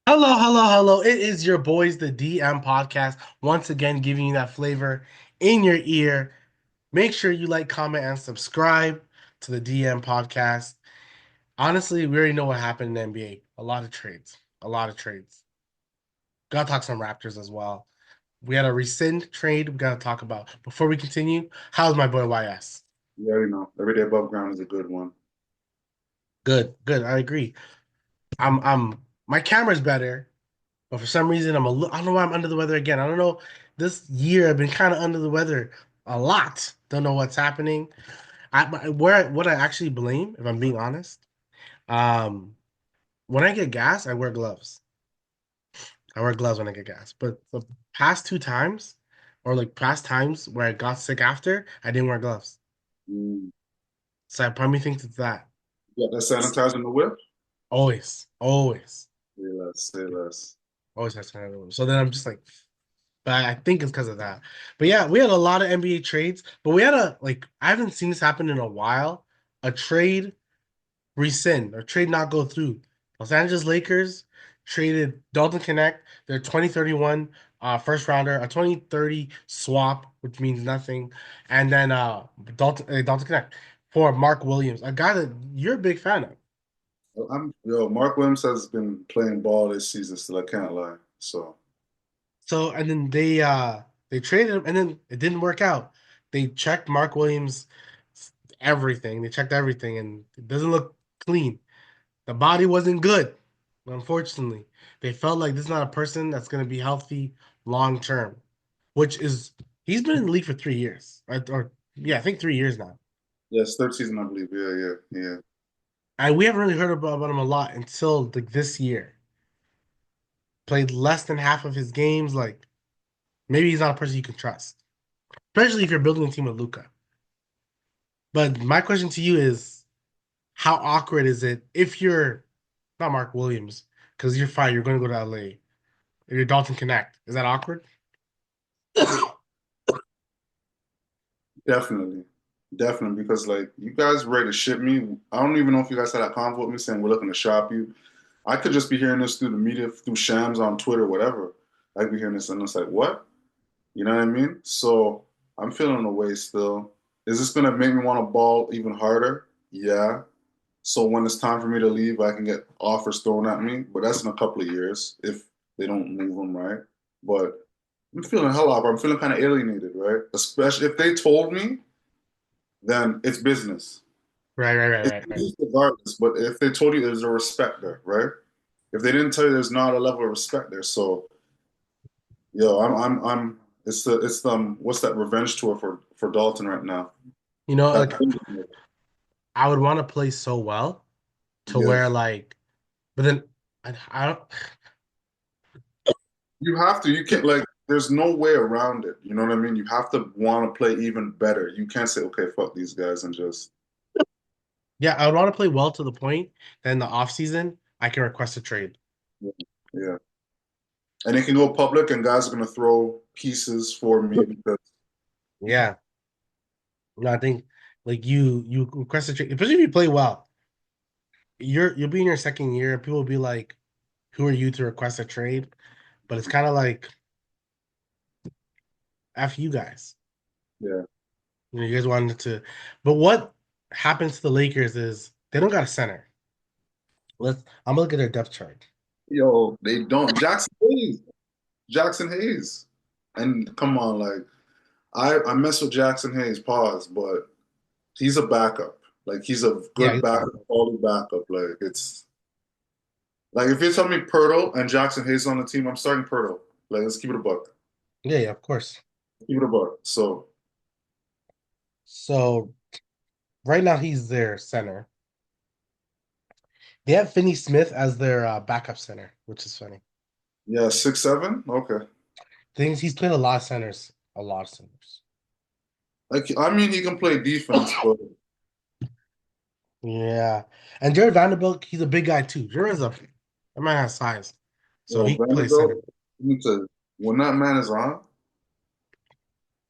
Hello, hello, hello. It is your boys, the DM podcast, once again giving you that flavor in your ear. Make sure you like, comment, and subscribe to the DM podcast. Honestly, we already know what happened in the NBA. A lot of trades. A lot of trades. Gotta talk some Raptors as well. We had a rescind trade we gotta talk about. Before we continue, how's my boy YS? You already know. Every day above ground is a good one. Good, good. I agree. My camera's better. But for some reason, I don't know why I'm under the weather again. I don't know. This year, I've been kind of under the weather a lot. Don't know what's happening. What I actually blame, if I'm being honest, um, when I get gas, I wear gloves. I wear gloves when I get gas. But the past two times, or like past times where I got sick after, I didn't wear gloves. Mm. So I probably think it's that. You got that sanitizer in the whip? Always, always, Say less, say less. always has to have them. So then I'm just like, but I think it's because of that. But yeah, we had a lot of NBA trades, but we had I haven't seen this happen in a while. A trade rescind or trade not go through. Los Angeles Lakers traded Dalton Connect, their 2031 first rounder, a 2030 swap, which means nothing, and then Dalton Connect for Mark Williams, a guy that you're a big fan of. Mark Williams has been playing ball this season still, I can't lie. So So and then they traded him and then it didn't work out. They checked Mark Williams everything. They checked everything and it doesn't look clean. The body wasn't good, unfortunately. They felt like this is not a person that's going to be healthy long term, which is he's been in the league for 3 years. Or yeah, I think 3 years now. yes, third season I believe. Yeah, yeah, yeah. And we haven't really heard about him a lot until like this year. Played less than half of his games. Like maybe he's not a person you can trust, especially if you're building a team with Luca. But my question to you is, how awkward is it if you're not Mark Williams because you're fine, you're going to go to LA. If you're Dalton Connect, is that awkward? Definitely. Definitely. Because like you guys ready to ship me. I don't even know if you guys had that convo with me saying we're looking to shop you. I could just be hearing this through the media, through Shams on Twitter, whatever. I could be hearing this and it's like, what? You know what I mean? So I'm feeling away still. Is this gonna make me want to ball even harder? Yeah. So when it's time for me to leave, I can get offers thrown at me, but that's in a couple of years if they don't move them right. But I'm feeling hell up. I'm feeling kind of alienated, right? Especially if they told me, then it's business. Right, right, right, It's right, right. business regardless. But if they told you there's a respect there, right? If they didn't tell you there's not a level of respect there, so yo, I'm. It's what's that revenge tour for Dalton right now? That Like I would want to play so well to yeah, where but then I don't. you have to. You can't like. There's no way around it. You know what I mean? You have to want to play even better. You can't say, okay, fuck these guys and just Yeah, I would want to play well to the point that in the off season I can request a trade. yeah. Yeah. And it can go public, and guys are gonna throw pieces for me because Yeah, no, I think like you request a trade, especially if you play well. You'll be in your second year. People will be like, "Who are you to request a trade?" But it's kind of like, "F you guys." yeah. You guys wanted to, but what happens to the Lakers is they don't got a center. I'm gonna look at their depth chart. Yo, they don't. Jackson Hayes, and come on, like I mess with Jackson Hayes, pause, but he's a backup. Like he's a Yeah, good backup, quality backup. Like it's like if you tell me Pirtle and Jackson Hayes on the team, I'm starting Pirtle. Like let's keep it a buck. yeah, yeah, of course. Keep it a buck. So So right now he's their center. They have Finney Smith as their backup center, which is funny. yeah, 6'7". Okay. Things he's played a lot of centers, a lot of centers. Like I mean, he can play defense, but Yeah, and Jared Vanderbilt, he's a big guy too. That man has size, so he can play Vanderbilt, center. you need to when that man is on,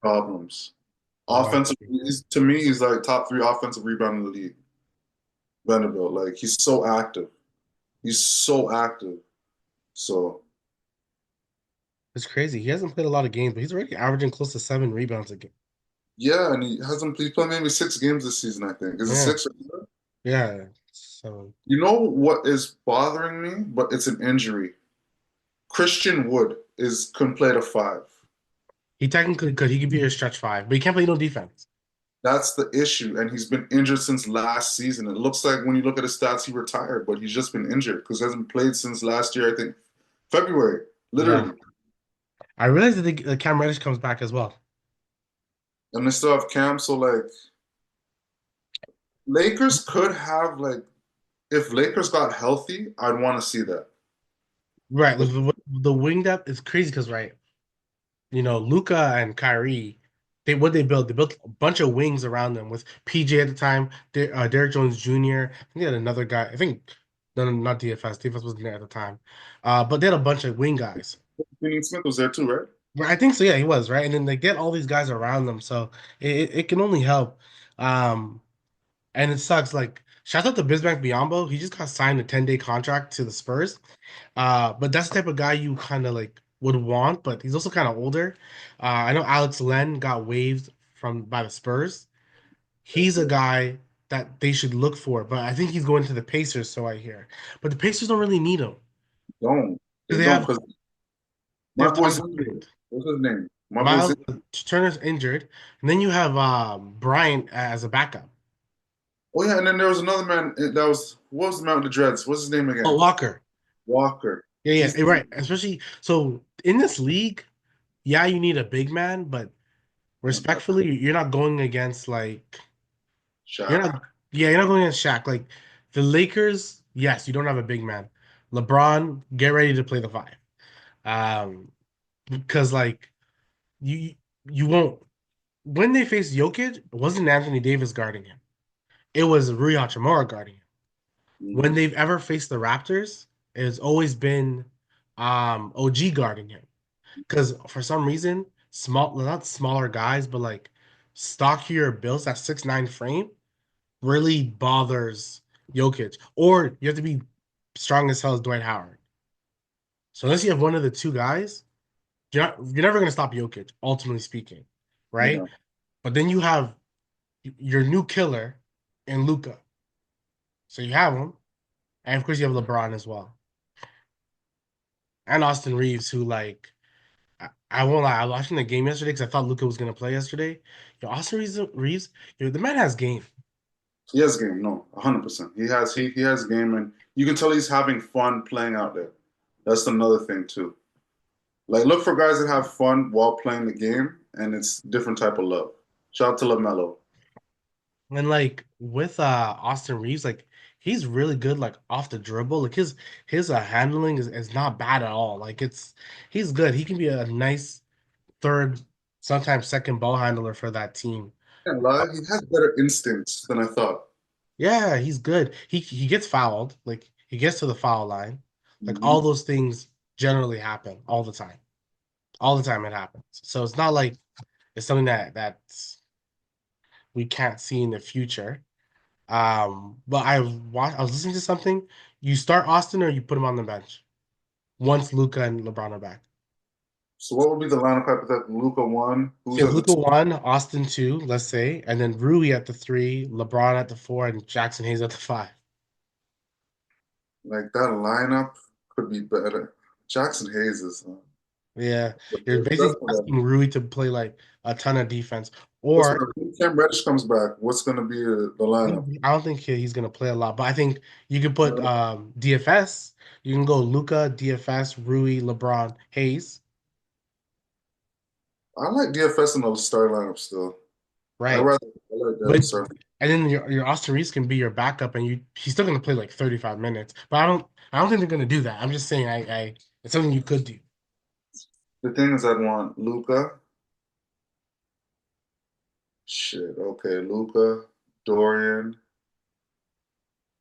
problems. No, Offensive, to me, he's like top three offensive rebound in the league. Vanderbilt, like he's so active. He's so active. So It's crazy. He hasn't played a lot of games, but he's already averaging close to 7 rebounds a game. yeah, and he played maybe 6 games this season, I think. Is it Yeah, six? yeah. So You know what is bothering me? But it's an injury. Christian Wood is can play the five. he technically could. He could be a stretch five, but he can't play no defense. That's the issue, and he's been injured since last season. It looks like when you look at his stats, he retired, but he's just been injured because he hasn't played since last year. I think February, Yeah. literally. I realized that Cam Reddish comes back as well. And they still have Cam. So like, Lakers could have like, if Lakers got healthy, I'd want to see that. Right. But The wing depth is crazy because, right, Luca and Kyrie, they built? They built a bunch of wings around them with PJ at the time, Derek Jones Jr. I think they had another guy. I think no, no, not DFS. DFS wasn't there at the time. But they had a bunch of wing guys. Finney Smith was there too, right? Right, I think so. Yeah, he was right, and then they get all these guys around them, so it can only help. Um, and it sucks. Like, shout out to Bismack Biyombo. He just got signed a 10-day contract to the Spurs. But that's the type of guy you kind of like would want, but he's also kind of older. I know Alex Len got waived from by the Spurs. He's a guy that they should look for, but I think he's going to the Pacers, so I hear. But the Pacers don't really need him Don't they because don't because they my have Thomas boy's injured. Bryant. What's his name? My boy's Miles injured. Turner's injured, and then you have Bryant as a backup. Oh yeah, and then there was another man that was what was the man with the dreads? What's his name Oh, again? Walker. Walker. Yeah, yeah, He's right. Especially so in this league, yeah, you need a big man, but respectfully, you're not going against like you're Shaq. not yeah, you're not going against Shaq. Like the Lakers, yes, you don't have a big man. LeBron, get ready to play the five. Um, because like you you won't when they faced Jokic, it wasn't Anthony Davis guarding him. It was Rui Hachimura guarding him. When Hmm. they've ever faced the Raptors, it has always been OG guarding him. Because for some reason, not smaller guys, but like stockier builds, that 6'9" frame really bothers Jokic. Or you have to be strong as hell as Dwight Howard. So unless you have one of the two guys, you're never gonna stop Jokic, ultimately speaking, right? Yeah. But then you have your new killer in Luca. So you have him, and of course you have LeBron as well, and Austin Reeves, who like I won't lie, I was watching the game yesterday because I thought Luca was gonna play yesterday. Yo, Austin Reeves, the man has game. He has game, no, 100%. He has game, and you can tell he's having fun playing out there. That's another thing too. Like look for guys that have fun while playing the game, and it's different type of love. Shout out to LaMelo. And like with Austin Reeves, like he's really good like off the dribble. Like his handling is not bad at all. Like he's good. He can be a nice third, sometimes second ball handler for that team. Can't lie, he has better instincts than I thought. Yeah, he's good. He gets fouled. Like he gets to the foul line. Like all Hmm. those things generally happen all the time. All the time it happens. So it's not like it's something that we can't see in the future. But I was listening to something. You start Austin or you put him on the bench once Luca and LeBron are back. So what would be the lineup hypothetical? Luca one, So who's you have at the Luca two? one, Austin two, let's say, and then Rui at the three, LeBron at the four, and Jackson Hayes at the five. Like that lineup could be better. Jackson Hayes is Yeah, you're that's basically asking Rui to play like a ton of defense, that's or when Cam Reddish comes back. What's going to be the lineup? I don't think he's gonna play a lot. But I think you could put DFS. You can go Luca, DFS, Rui, LeBron, Hayes, I like DFS in the start lineup still. right? I like that But start. and then your Austin Reeves can be your backup, and he's still gonna play like 35 minutes. But I don't think they're gonna do that. I'm just saying I it's something you could do. The thing is, I'd want Luca. Shit. Okay, Luca, Dorian,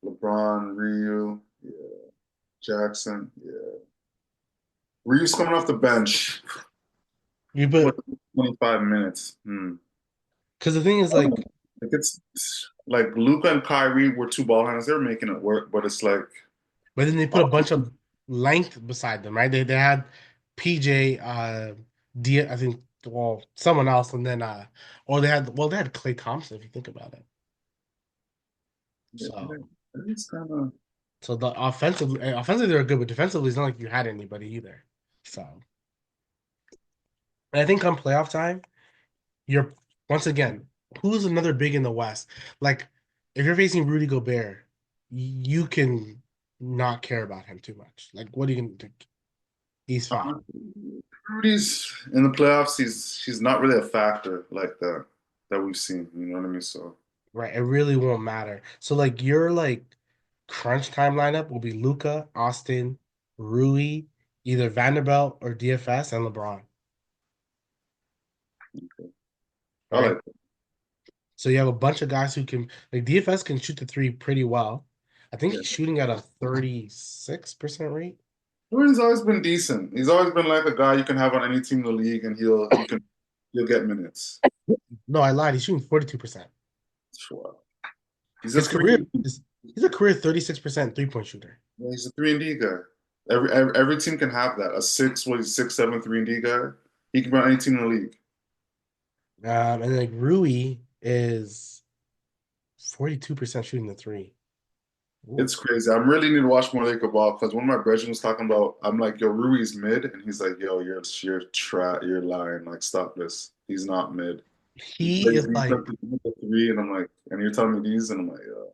LeBron, Ryu, yeah, Jackson, yeah. Ryu's coming off the bench You for put 25 minutes. Hmm. because the thing is like, Like it's like Luca and Kyrie were two ball handlers. They're making it work, but it's like but then they put a bunch of length beside them, right? They had PJ, I think, well, someone else, and then or they had Klay Thompson if you think about it. Yeah, So it's kind of. so the offensively they were good, but defensively it's not like you had anybody either. So and I think come playoff time, you're once again, who's another big in the West? Like if you're facing Rudy Gobert, you can not care about him too much. Like what are you gonna do? He's fine. Rudy's in the playoffs. He's not really a factor like that we've seen. You know what I mean? So Right. It really won't matter. So like your like crunch time lineup will be Luca, Austin, Rui, either Vanderbilt or DFS and LeBron. I Right. like it. So you have a bunch of guys who can like DFS can shoot the three pretty well. I think Yeah. he's shooting at a 36% rate. Rudy's always been decent. He's always been like a guy you can have on any team in the league, and he'll get minutes. No, I lied. He's shooting 42%. Sure. He's a His career three. is he's a career 36% three-point shooter. He's a 3 and D guy. Every team can have that. A 6, 7 3 and D guy. He can be on any team in the league. And like Rui is 42% shooting the three. Ooh. It's crazy. I really need to watch more Laker ball because one of my brethren was talking about. I'm like, yo, Rui's mid, and he's like, yo, you're lying. Like, stop this. He's not mid. He He plays is like defensive with the three, and I'm like, and you're telling me these, and I'm like, yo.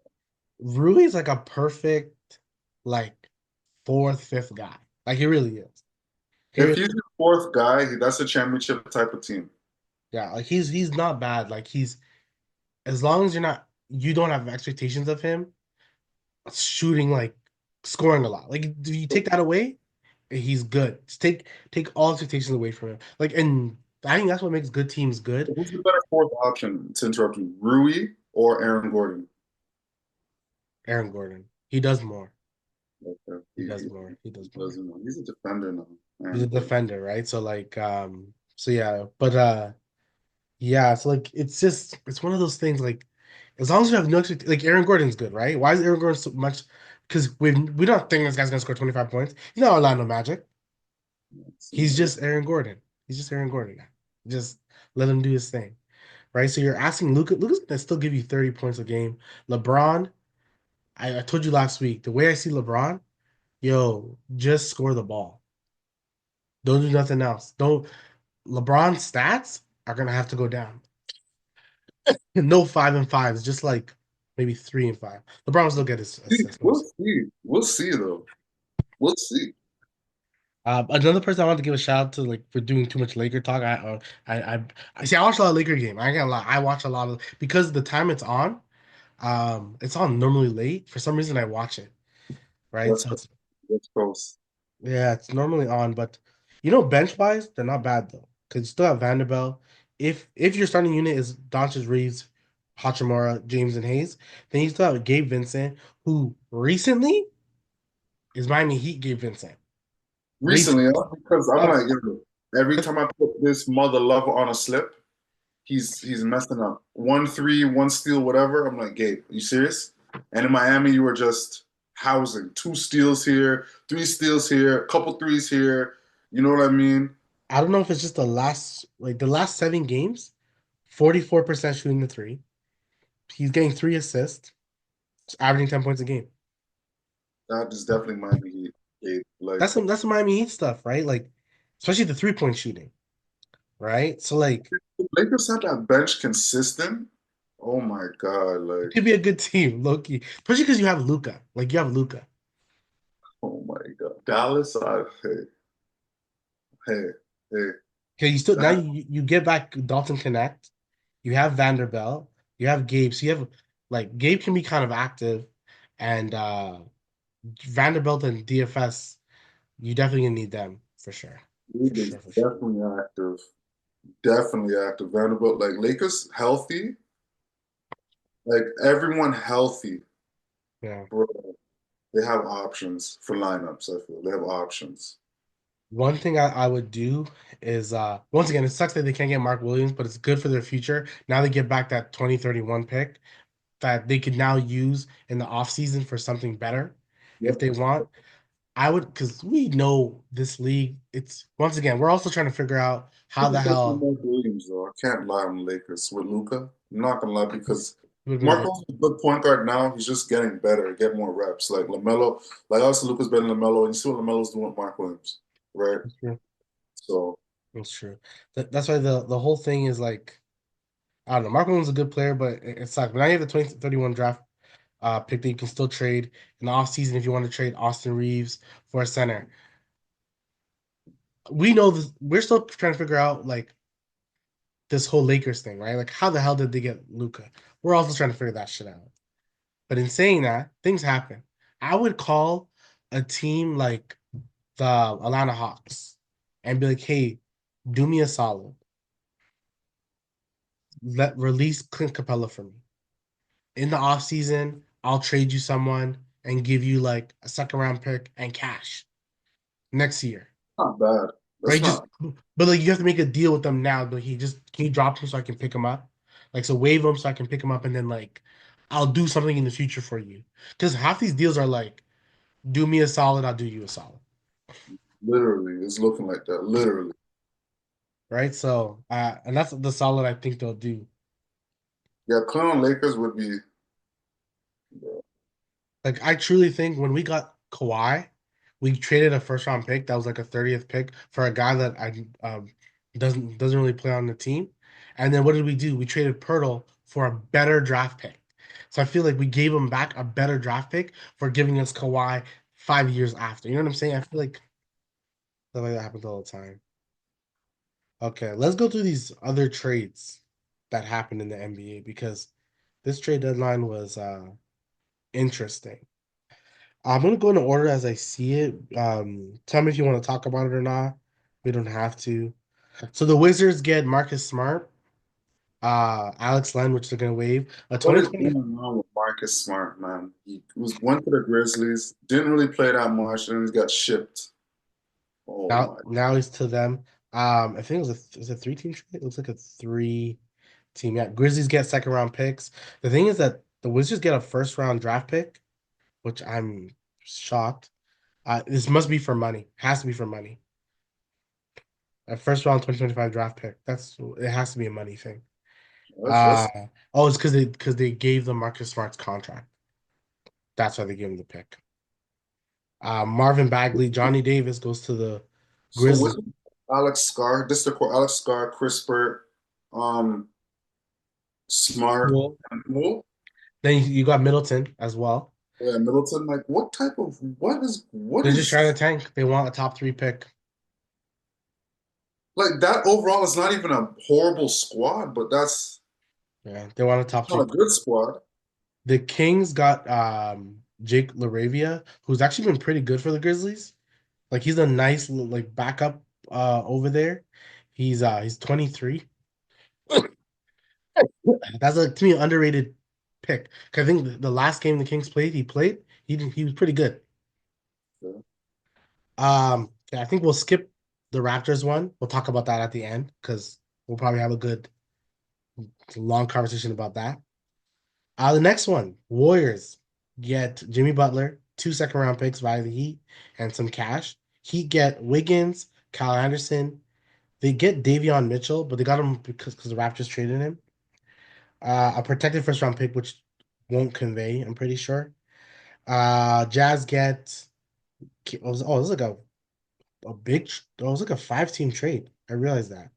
Rui is like a perfect like fourth, fifth guy. Like he really is. He If really, he's the fourth guy, that's a championship type of team. yeah, like he's not bad. Like he's as long as you don't have expectations of him shooting like scoring a lot. Like do you take that away, he's good. Just take all expectations away from him. Like and I think that's what makes good teams good. Who's the better fourth option to interrupt you, Rui or Aaron Gordon? Aaron Gordon. He does more. Okay. He does more. He He does more. doesn't know. He's a defender now, He's Aaron a Gordon. defender, right? So like so yeah, but yeah, it's like it's one of those things like as long as you have no like Aaron Gordon's good, right? Why is Aaron Gordon so much? Because we don't think this guy's gonna score 25 points. He's not Orlando Magic. He's just Aaron Gordon. He's just Aaron Gordon now. Just let him do his thing, right? So you're asking Luca. Luca's gonna still give you 30 points a game. LeBron, I told you last week the way I see LeBron, yo, just score the ball. Don't do nothing else. Don't. LeBron's stats are gonna have to go down. No 5 and 5s, just like maybe 3 and 5. LeBron will still get his assists We'll most. see. We'll see though. We'll see. Another person I want to give a shout out to, like for doing too much Laker talk. I see. I watch a lot of Laker game. I ain't gonna lie. I watch a lot of because the time it's on. It's on normally late. For some reason, I watch it. Right, West so Coast. it's West Coast. yeah, it's normally on. But bench wise, they're not bad though. Because you still have Vanderbilt. If your starting unit is Doncic, Reeves, Hachimura, James, and Hayes, then you still have Gabe Vincent, who recently is Miami Heat Gabe Vincent. Recently, Recently. because I'm Uh, like, yo, every time I put this mother lover on a slip, he's messing up. 1 3, 1 steal, whatever. I'm like, Gabe, you serious? And in Miami, you were just housing 2 steals here, 3 steals here, a couple threes here. You know what I mean? I don't know if it's just the last 7 games, 44% shooting the three. He's getting 3 assists, averaging 10 points a game. That is definitely Miami Heat, Gabe. Like, That's some Miami Heat stuff, right? Like, especially the 3-point shooting, right? So like Lakers have that bench consistent. Oh my God, it like, could be a good team, Loki. Especially because you have Luca. Like you have Luca. oh my God. Dallas, hey, hey, hey. Okay, you still now That you get back Dalton Connect. You have Vanderbilt. You have Gabe. So you have like Gabe can be kind of active, and Vanderbilt and DFS. You definitely gonna need them for sure, for league is sure, for sure. definitely active. Definitely active. Vanderbilt, like Lakers healthy, like everyone healthy, Yeah. bro. They have options for lineups. I feel they have options. One thing I would do is once again it sucks that they can't get Mark Williams, but it's good for their future. Now they get back that 2031 pick that they could now use in the offseason for something better if Yep. they want. I would, because we know this league. It's once again, we're also trying to figure out how the Definitely hell Mark Williams, though. I can't lie on the Lakers with Luca. I'm not gonna lie it because would have been good. Marco's a good point guard now. He's just getting better, get more reps. Like LaMelo, like obviously Luca's better than LaMelo, and you see what LaMelo's doing with Mark Williams, right? That's true. So That's true. That's why the whole thing is like, I don't know. Mark Williams is a good player, but it sucks. But now you have the 2031 draft pick that you can still trade in the offseason if you want to trade Austin Reeves for a center. We know this, we're still trying to figure out like this whole Lakers thing, right? Like, how the hell did they get Luca? We're also trying to figure that shit out. But in saying that, things happen. I would call a team like the Atlanta Hawks and be like, hey, do me a solid. Let release Clint Capella for me. In the offseason, I'll trade you someone and give you like a second round pick and cash next year. not bad. That's Right? Just not but like you have to make a deal with them now. But he just can you drop him so I can pick him up? Like so waive him so I can pick him up and then like I'll do something in the future for you. Because half these deals are like, do me a solid, I'll do you a solid. literally. It's looking like that. Literally. Right? So and that's the solid I think they'll do. Yeah, Cleveland Lakers would be. Like I truly think when we got Kawhi, we traded a first round pick that was like a 30th pick for a guy that I doesn't really play on the team. And then what did we do? We traded Pirtle for a better draft pick. So I feel like we gave him back a better draft pick for giving us Kawhi 5 years after. You know what I'm saying? I feel like stuff like that happens all the time. Okay, let's go through these other trades that happened in the NBA because this trade deadline was interesting. I'm gonna go in order as I see it. Tell me if you want to talk about it or not. We don't have to. So the Wizards get Marcus Smart, Alex Len, which they're gonna waive. A What is 2020. going on with Marcus Smart, man? He went to the Grizzlies, didn't really play that much, and then he got shipped. Oh Now my. now he's to them. I think it was a 3 team trade. It looks like a 3 team. Yeah, Grizzlies get second round picks. The thing is that the Wizards get a first round draft pick, which I'm shocked. This must be for money. Has to be for money. A first round 2025 draft pick. That's it has to be a money thing. Uh That's oh, it's because they gave them Marcus Smart's contract. That's why they gave him the pick. Marvin Bagley, Johnny Davis goes to the so Grizzlies. with Alex Scar, this is the core Alex Scar, Chris Burt, um, Smart, Cool. and who? Then you got Middleton as well. Yeah, Middleton. Like, what type of what They're just is trying to tank. They want a top 3 pick. like that overall is not even a horrible squad, but that's Yeah, they want a it's top not three. a good squad. The Kings got Jake LaRavia, who's actually been pretty good for the Grizzlies. Like he's a nice like backup over there. He's 23. That's a to me underrated pick. 'Cause I think the last game the Kings played, he was pretty good. Yeah, Yeah, I think we'll skip the Raptors one. We'll talk about that at the end because we'll probably have a good long conversation about that. The next one, Warriors get Jimmy Butler, 2 second round picks via the Heat, and some cash. Heat get Wiggins, Kyle Anderson. They get Davion Mitchell, but they got him because the Raptors traded him. A protected first round pick, which won't convey, I'm pretty sure. Jazz get this is like a big it was like a 5 team trade. I realized that.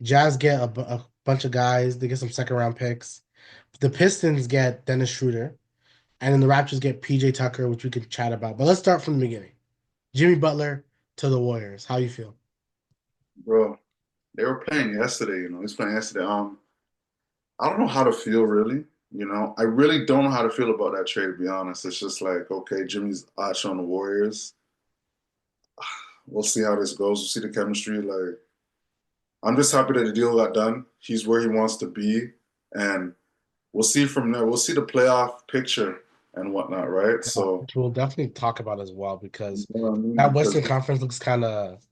Jazz get a bunch of guys, they get some second round picks. The Pistons get Dennis Schroeder, and then the Raptors get PJ Tucker, which we could chat about. But let's start from the beginning. Jimmy Butler to the Warriors. How you feel? bro. They were playing yesterday. He was playing yesterday. I don't know how to feel really. I really don't know how to feel about that trade. To be honest, it's just like okay, Jimmy's out on the Warriors. We'll see how this goes. We'll see the chemistry. Like I'm just happy that the deal got done. He's where he wants to be, and we'll see from there. We'll see the playoff picture and whatnot, right? So, Which we'll definitely talk about as well because you know what I mean? that Because Western Conference looks kind of it's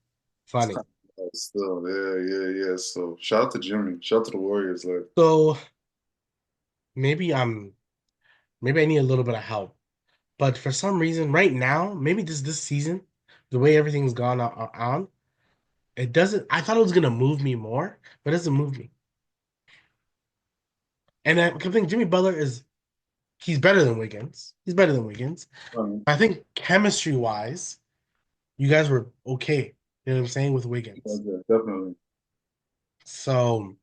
funny. kind of still, yeah. So, shout out to Jimmy. Shout out to the Warriors. Like, So maybe maybe I need a little bit of help. But for some reason, right now, maybe this season, the way everything's gone on, it doesn't. I thought it was gonna move me more, but it doesn't move me. And I think Jimmy Butler is he's better than Wiggins. He's better than Wiggins. Um, I think chemistry wise, you guys were okay. You know what I'm saying with Wiggins. yeah, definitely. So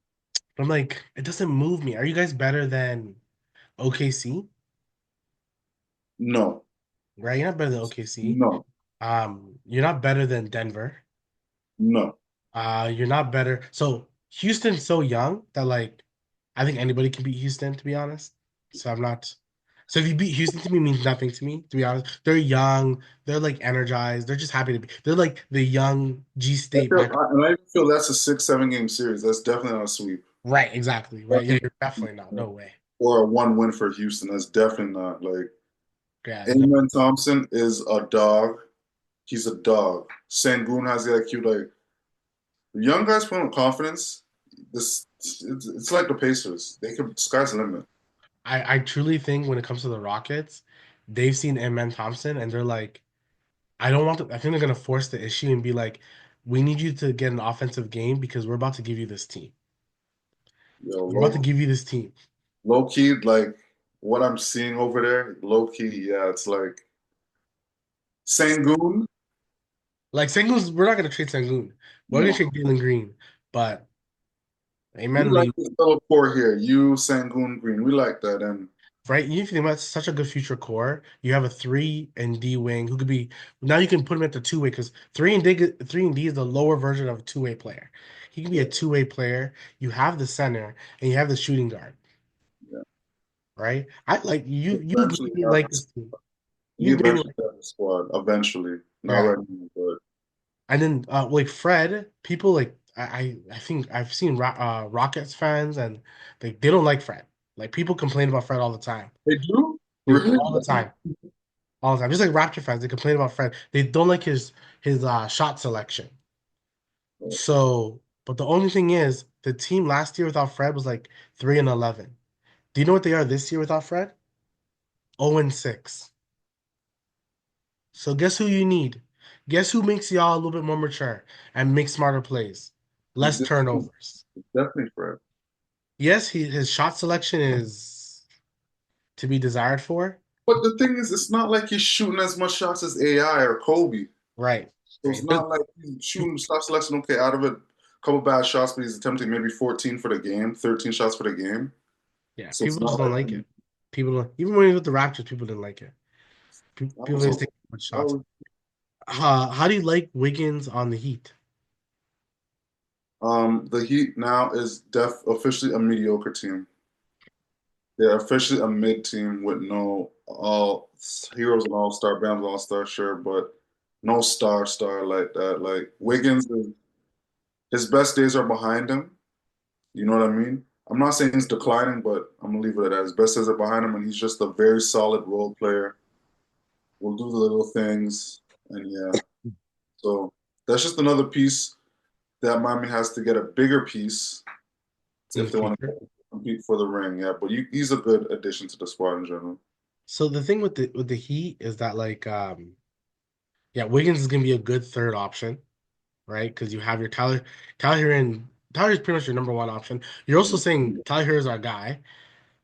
I'm like, it doesn't move me. Are you guys better than OKC? No, Right? You're not better than OKC. no, You're not better than Denver. no. You're not better. So Houston's so young that like I think anybody can beat Houston, to be honest. So I'm not. So if you beat Houston to me means nothing to me, to be honest. They're young. They're like energized. They're just happy to be. They're like the young G State back. And I even feel that's a 6, 7 game series. That's definitely not a sweep. Right, exactly. Right. Yeah, you're definitely not. No way. Or a 1 win for Houston. That's definitely not like Yeah, no. Amen Thompson is a dog. He's a dog. Sengun has the IQ. Like young guys playing with confidence. It's like the Pacers. They can sky's the limit. I truly think when it comes to the Rockets, they've seen Amen Thompson and they're like, I don't want to. I think they're gonna force the issue and be like, we need you to get an offensive game because we're about to give you this team. Yo, We're about to give you this team. low key, like what I'm seeing over there, low key, yeah, it's like Sengun. Like Sengun's, we're not gonna trade Sengun. We're gonna No, trade Jalen Green, but we Amen like leave, this little core here. You, Sengun, Green. We like that, and right? You think about such a good future core. You have a 3 and D wing who could be now you can put him at the 2-way because 3 and D is the lower version of a 2-way player. He can be a 2-way player. You have the center and you have the shooting guard, yeah, right? I like you. You eventually made me have like this. this team. We You made me eventually like have the squad. Eventually, not yeah. right now, but And then like Fred, people like I think I've seen Rockets fans and they don't like Fred. Like people complain about Fred all the time. they do really. All the time. All the time. Just like Raptor fans, they complain about Fred. They don't like his shot selection. So, but the only thing is the team last year without Fred was like 3-11. Do you know what they are this year without Fred? 0-6. So guess who you need? Guess who makes y'all a little bit more mature and make smarter plays? Less This is turnovers. definitely Fred. Yes, his shot selection is to be desired for. But the thing is, it's not like he's shooting as much shots as AI or Kobe. Right. So it's Right. But not like he's shooting shot selection. Okay, out of it, a couple bad shots, but he's attempting maybe 14 for the game, 13 shots for the game. yeah, So it's people not just don't like like it. People don't, even when he was with the Raptors, people didn't like it. I People was just hoping. take too much I shots. was, How do you like Wiggins on the Heat? the Heat now is officially a mediocre team. They're officially a mid team with no all heroes and all star, Bam's all star, sure, but no star like that. Like Wiggins, his best days are behind him. You know what I mean? I'm not saying he's declining, but I'm gonna leave it at that. His best days are behind him, and he's just a very solid role player. Will do the little things, and yeah. So that's just another piece that Miami has to get a bigger piece In the if they want to future. compete for the ring. Yeah, but he's a good addition to the squad in general. So the thing with the Heat is that like yeah, Wiggins is gonna be a good third option, right? Because you have your Tyler Hero and Tyler's pretty much your number one option. You're also saying Tyler Hero is our guy.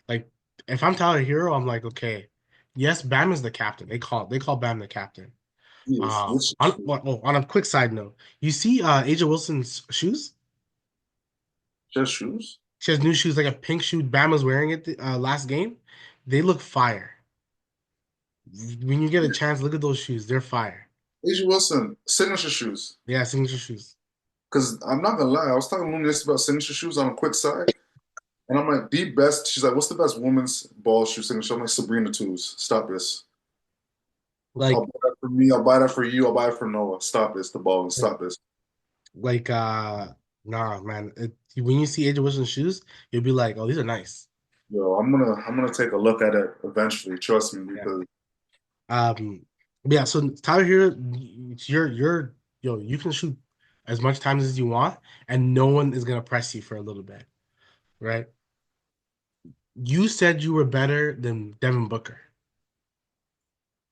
Like if I'm Tyler Hero, I'm like, okay, yes, Bam is the captain. They call Bam the captain. He is. This On a quick side note, you see Asia Wilson's shoes? just shoes. She has new shoes, like a pink shoe. Bam was wearing it last game. They look fire. When you get a chance, look at those shoes. They're fire. Asia Wilson, signature shoes. Yeah, signature shoes. Because I'm not gonna lie, I was talking to Luna about signature shoes on a quick side, and I'm like, the best. She's like, what's the best women's ball shoe signature? I'm like, Sabrina Twos. Stop this. I'll Like, buy that for me. I'll buy that for you. I'll buy it for Noah. Stop this. The ball. Stop this. like, nah, man. When you see Asia Wilson's shoes, you'll be like, oh, these are nice. Yo, I'm gonna take a look at it eventually. Trust me, Yeah. because Yeah. So Tyler here, you're yo, you can shoot as much times as you want, and no one is gonna press you for a little bit, right? You said you were better than Devin Booker.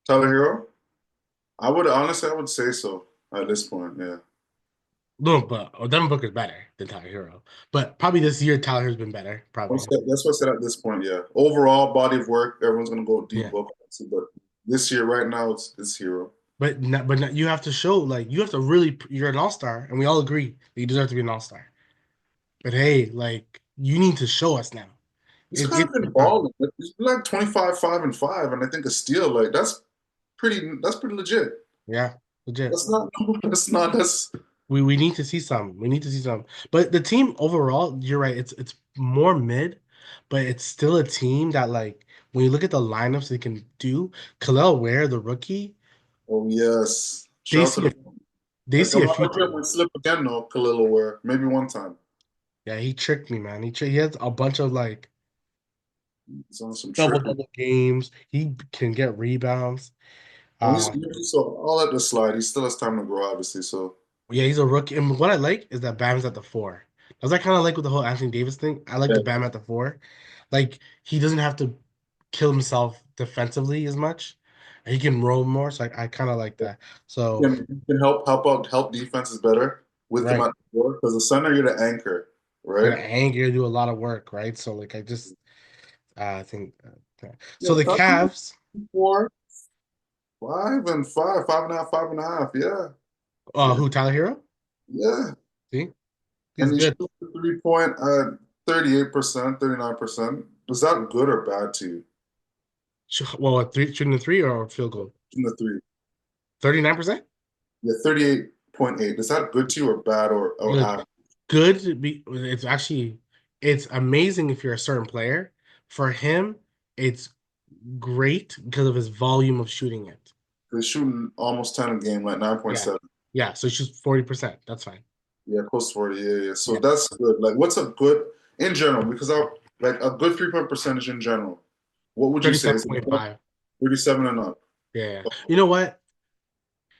Tyler Hero? I would say so at this point. Yeah. No, but Devin Booker's better than Tyler Hero. But probably this year, Tyler Hero's been better. Probably. That's what I said at this point. Yeah. Overall body of work, everyone's gonna go deep Yeah. book, but this year, right now, it's Hero. You have to show, like, you have to really, you're an all-star, and we all agree that you deserve to be an all-star. But hey, like, you need to show us now. He's kind It's of been your time. balling. Like, he's been like 25, 5 and 5, and I think a steal. Like that's pretty legit. Yeah, legit. That's not that's not that's We need to see some. We need to see some. But the team overall, you're right. It's more mid, but it's still a team that, like, when you look at the lineups they can do, Khalil Ware, the rookie, oh yes. they Shout out to see a the they like see I'm a not sure if future. we slip again though, Khalil Ware. Maybe one time. Yeah, he tricked me, man. He has a bunch of like He's on some double tripping. double games. He can get rebounds. And Uh, so I'll let this slide. He still has time to grow, obviously. So yeah, he's a rookie. And what I like is that Bam's at the four. That's I kind of like with the whole Anthony Davis thing. I like yeah, the Bam at the four. Like he doesn't have to kill himself defensively as much. He can roam more. So I kind of like that. So he can help defenses better with him right, at the floor because the center you're the anchor, gonna right? anger do a lot of work, right? So like I just think yeah. Yeah, So the top Cavs, 4, 5 and 5, 5.5, 5.5. Yeah, yeah, who Tyler Hero? yeah. See, he's And he good. shoots the 3 point at 38%, 39%. Is that good or bad to you? Well, shooting the three or field goal? In the three. 39%? Yeah, 38.8. Is that good to you or bad or Good. average? It's actually it's amazing if you're a certain player. For him, it's great because of his volume of shooting it. He's shooting almost 10 a game, like Yeah. 9.7. Yeah. So it's just 40%. That's fine. Yeah, close to 40. Yeah, yeah. So Yeah. that's good. Like, what's a good in general? Because I like a good 3 point percentage in general. What would you say? Is it above 37.5. 37 and up? Yeah. Yeah. You know what?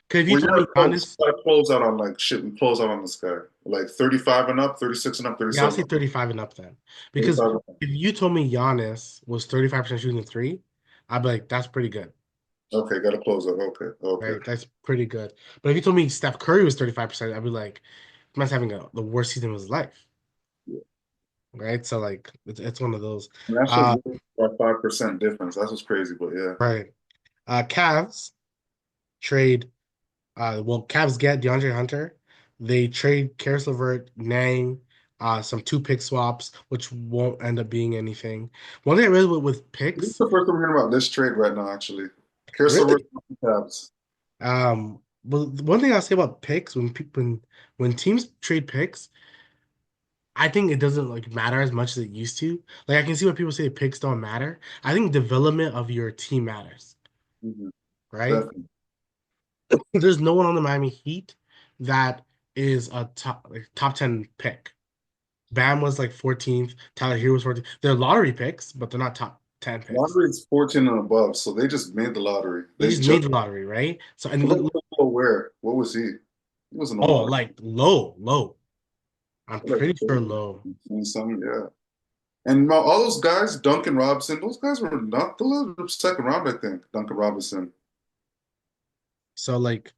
Because if you Well, told me Giannis, you gotta close out on like shit. We close out on this guy. Like 35 and up, 36 and up, yeah, I'll 37 say and up, 35 and up then. Because 35 and up. if you told me Giannis was 35% shooting the three, I'd be like, that's pretty good. Okay, gotta close out. Okay, okay. Right? That's pretty good. But if you told me Steph Curry was 35%, I'd be like, man's having the worst season of his life. Yeah. Right? So like it's one of those. And that's just Uh about 5% difference. That's what's crazy, but yeah. right. Cavs trade Cavs get DeAndre Hunter. They trade Karis LeVert, Nang, some two pick swaps, which won't end up being anything. One thing I realized with This is picks, the first time I'm hearing about this trade right now, actually. Caris LeVert really, Cavs. well, one thing I'll say about picks when teams trade picks, I think it doesn't like matter as much as it used to. Like I can see why people say picks don't matter. I think development of your team matters, Mm-hmm. right? Definitely. There's no one on the Miami Heat that is a top 10 pick. Bam was like 14th. Tyler Hero was 14th. They're lottery picks, but they're not top 10 picks. Lottery is 14 and above, so they just made the lottery. They They just made just the lottery, right? So and what about Khalil Ware? What was he? He was in the oh, lottery. like low. I'm Like pretty sure 30, low. 20 something, yeah. And all those guys, Duncan Robinson, those guys were not the second round, I think. Duncan Robinson. So like,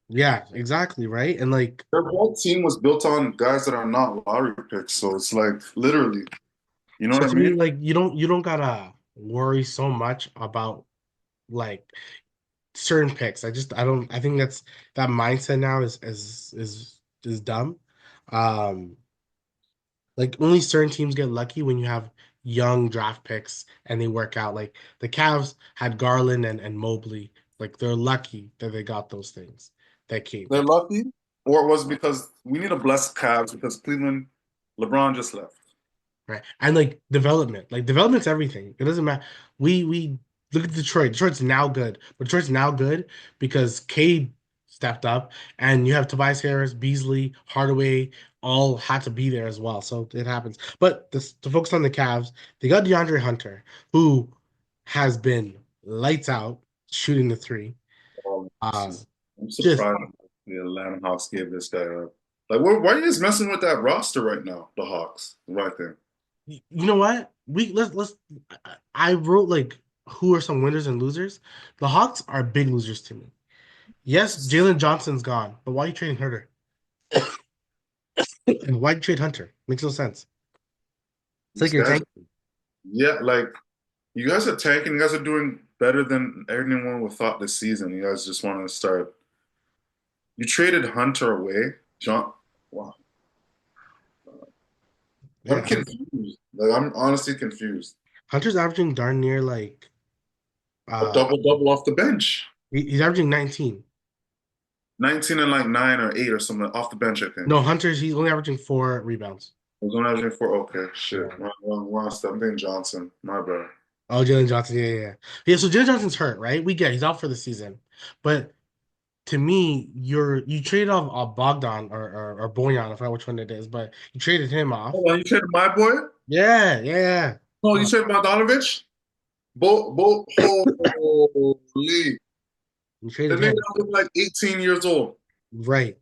yeah, exactly, right? And like, Their whole team was built on guys that are not lottery picks. So it's like literally, you know so what I to mean? me, like, you don't gotta worry so much about like certain picks. I think that mindset now is dumb. Um, Like only certain teams get lucky when you have young draft picks and they work out. Like the Cavs had Garland and Mobley. Like they're lucky that they got those things that came. They're lucky, or it was because we need to bless Cavs because Cleveland, LeBron just left. Right. And like development. Like development's everything. It doesn't matter. We look at Detroit. Detroit's now good. But Detroit's now good because Cade stepped up and you have Tobias Harris, Beasley, Hardaway all had to be there as well. So it happens. But to focus on the Cavs, they got DeAndre Hunter, who has been lights out shooting the three. Um, Uh I'm just surprised the Atlanta Hawks gave this guy up. Like, why are you guys messing with that roster right now? The Hawks, right there. you know what? We let's I wrote like who are some winners and losers, the Hawks are big losers to me. Yes, Jalen Johnson's gone, but why are you trading Hunter? And why trade Hunter? Makes no sense. It's like These you're guys, tanking. yeah, like you guys are tanking. You guys are doing better than anyone would thought this season. You guys just want to start. You traded Hunter away, John. Wow, Yeah, I'm confused. Like I'm honestly confused. Hunter's averaging darn near like A uh double double off the bench, he's averaging 19. 19 and like 9 or 8 or something off the bench. I think. No, Hunter's he's only averaging 4 rebounds. I was only averaging four. Okay, shit. Yeah. Wrong step. I'm thinking Johnson. My bad. Oh, Jalen Johnson, yeah. So Jalen Johnson's hurt, right? We get he's out for the season. But to me, you traded off Bogdan or Boyan, I forgot which one it is, but you traded him off. Hold on, you traded my boy? Yeah. No, you Uh, traded Bogdanovich? Holy. you The traded nigga him, was like 18 years old. right?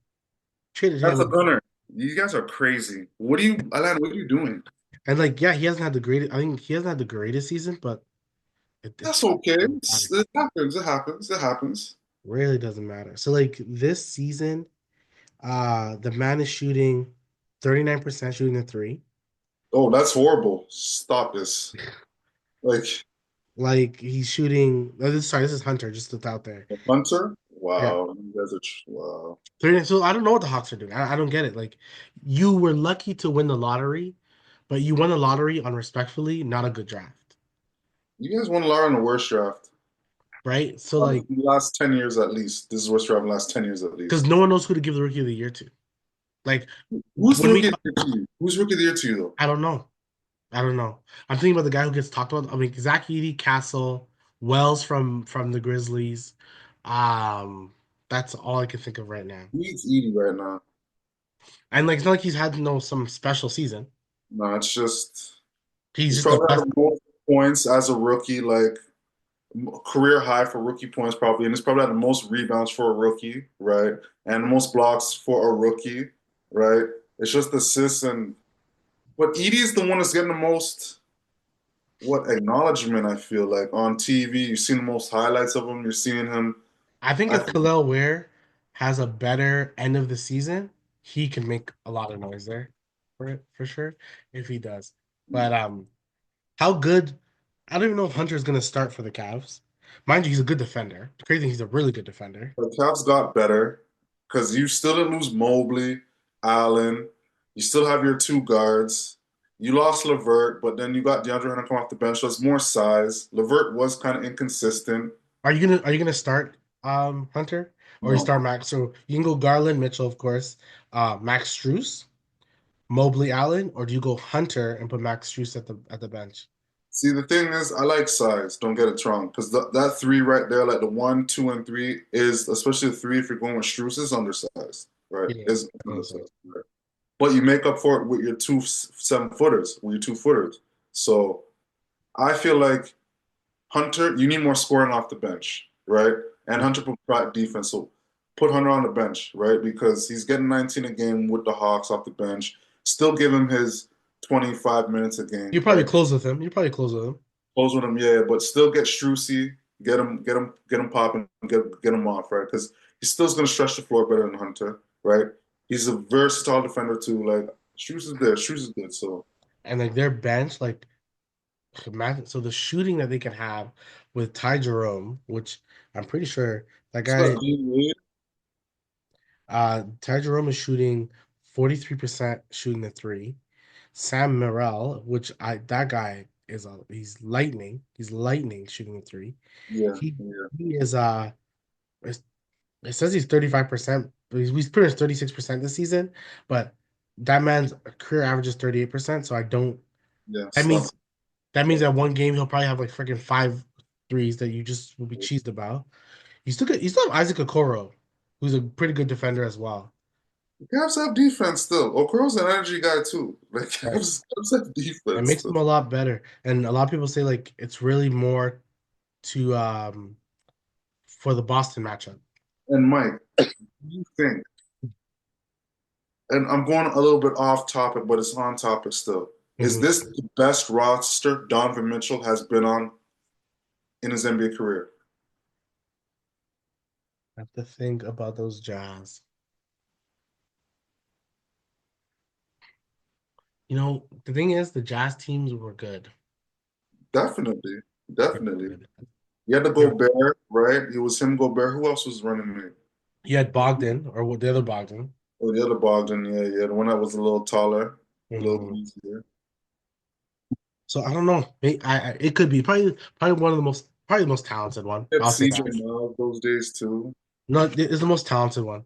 Traded That's a him, gunner. You guys are crazy. What are you, Alan, what are you doing? and like, yeah, he hasn't had the greatest. I think he hasn't had the greatest season, but That's it's okay. doesn't matter. It happens. It happens. It happens. Really doesn't matter. So like this season, the man is shooting 39% shooting the three. Oh, that's horrible. Stop this. Like, Like he's shooting. Sorry, this is Hunter. Just looked out there. Hunter? Yeah, Wow. You guys are, wow. 39. So I don't know what the Hawks are doing. I don't get it. Like you were lucky to win the lottery, but you won the lottery on respectfully, not a good draft, You guys won a lot in the worst draft. right? So like, In the last 10 years at least. This is worst draft in the last 10 years at because least. no one knows who to give the rookie of the year to. Like Who's when we, rookie of the year to you? Who's rookie of the year to you, though? I don't know. I don't know. I'm thinking about the guy who gets talked about. I mean, Zach Edey, Castle, Wells from the Grizzlies. Um, that's all I can think of right now. He's eating right now. And like, it's not like he's had some special season. No, it's just He's he's just the probably had best. the most points as a rookie, like career high for rookie points probably, and he's probably had the most rebounds for a rookie, right? And the most blocks for a rookie, right? It's just assists and but Edie's the one that's getting the most what acknowledgement I feel like on TV. You've seen the most highlights of him. You're seeing him. I think I if think Khalil Ware has a better end of the season, he can make a lot of noise there for it for sure. If he does, but how good? I don't even know if Hunter's gonna start for the Cavs. Mind you, he's a good defender. The crazy thing, he's a really good defender. the Cavs got better because you still didn't lose Mobley, Allen. You still have your two guards. You lost LeVert, but then you got DeAndre Hunter come off the bench, so it's more size. LeVert was kind of inconsistent. Are you gonna start Hunter or you No. start Max? So you can go Garland, Mitchell, of course, Max Strus, Mobley, Allen, or do you go Hunter and put Max Strus at the bench? See, the thing is, I like size. Don't get it wrong, because that three right there, like the 1, 2, and 3, is especially the three if you're going with Strus is undersized, right? Yeah, Is honestly. undersized, right? But you make up for it with your two 7 footers, with your 2 footers. So I feel like Hunter, you need more scoring off the bench, right? And Hunter provide defense. So put Hunter on the bench, right? Because he's getting 19 a game with the Hawks off the bench. Still give him his 25 minutes a game, You probably right? close with him. You probably close with him. Close with him, yeah, but still get Strusy, get him popping, get him off, right? Because he still's gonna stretch the floor better than Hunter, right? He's a versatile defender too. Like Strus is there, Strus is good. So And like their bench, like imagine so the shooting that they can have with Ty Jerome, which I'm pretty sure that still guy got Dean Wade. Ty Jerome is shooting 43% shooting the three. Sam Morrell, which I that guy is he's lightning. He's lightning shooting the three. Yeah, He yeah. he is it's- it says he's 35%, but he's pretty much 36% this season, but that man's career average is 38%, so I don't Yeah, that stop. means that means that one game he'll probably have like freaking five threes that you just will be cheesed about. You still have Isaac Okoro, who's a pretty good defender as well. The Cavs have defense still. Okoro's an energy guy too. Like Right. Cavs have It defense makes still. them a lot better. And a lot of people say like it's really more to for the Boston matchup. And Mike, what do you think? And I'm going a little bit off topic, but it's on topic still. Is Mhm. this the best roster Donovan Mitchell has been on? in his NBA career. I have to think about those Jazz. The thing is, the Jazz teams were good. Definitely, They were definitely. good. You had to go Bear, right? It was him, Gobert. Who else was running it? You had Bogdan, or what the other Bogdan. Oh, the other Bogdan, yeah, yeah, the one that was a little taller, a little Mhm. easier. So I don't know. It could be probably one of the most probably the most talented one. Had I'll say CJ that. Miles those days too. No, it's the most talented one.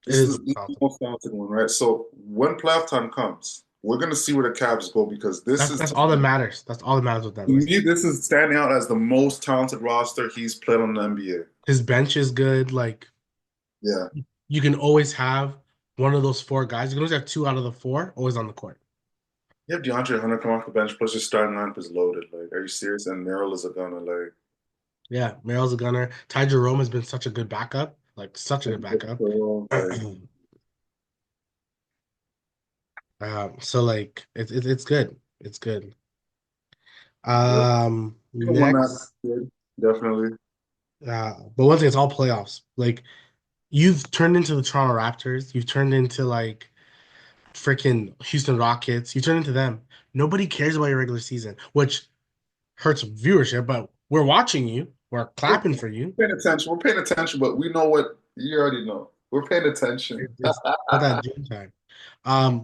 It is the most This is the talented. most talented one, right? So when playoff time comes, we're gonna see where the Cavs go because this That's is that's to all that matters. That's all that matters with that list. me, this is standing out as the most talented roster he's played on the NBA. His bench is good. Like Yeah. you can always have one of those four guys. You can always have two out of the four always on the court. You have DeAndre Hunter come off the bench, plus your starting lineup is loaded. Like, are you serious? And Merrill is a gunner. Like, Yeah, Merrill's a gunner. Ty Jerome has been such a good backup. Like such a good backup. like So like it's good. It's good. yep. Even when that Next, good, definitely. but one thing, it's all playoffs. Like you've turned into the Toronto Raptors. You've turned into like freaking Houston Rockets. You turn into them. Nobody cares about your regular season, which hurts viewership, but we're watching you. We're We're clapping for you. paying attention. We're paying attention, but we know what you already know. We're paying attention. It's about that June time.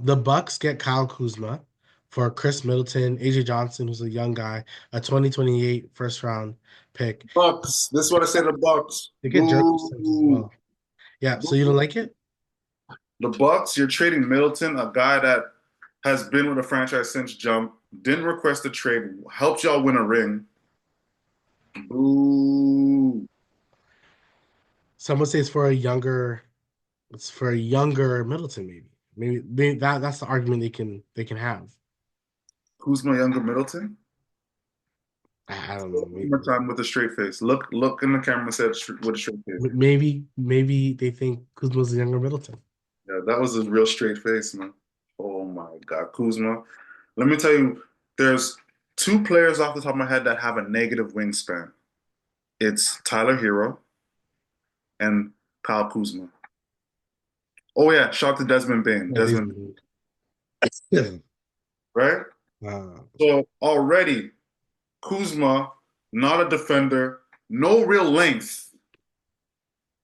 The Bucks get Kyle Kuzma for Chris Middleton, AJ Johnson, who's a young guy, a 2028 first round pick. Bucks. This is what I say to the Bucks. They get Jeremy Sims as Boo. well. Yeah, so you don't Boo. like it? The Bucks, you're trading Middleton, a guy that has been with the franchise since jump, didn't request a trade, helped y'all win a ring. Boo. Some would say it's for a younger Middleton, maybe. Maybe that's the argument they can have. Who's my younger Middleton? I don't know. One more time with a straight face. Look in the camera and say it with a straight face. Maybe they think Kuzma's a younger Middleton. Yeah, that was a real straight face, man. Oh my God, Kuzma. Let me tell you, there's two players off the top of my head that have a negative wingspan. It's Tyler Hero and Kyle Kuzma. Oh yeah, shout out to Desmond Bain. Yeah, these Desmond, yeah. right? Uh, So already Kuzma, not a defender, no real length,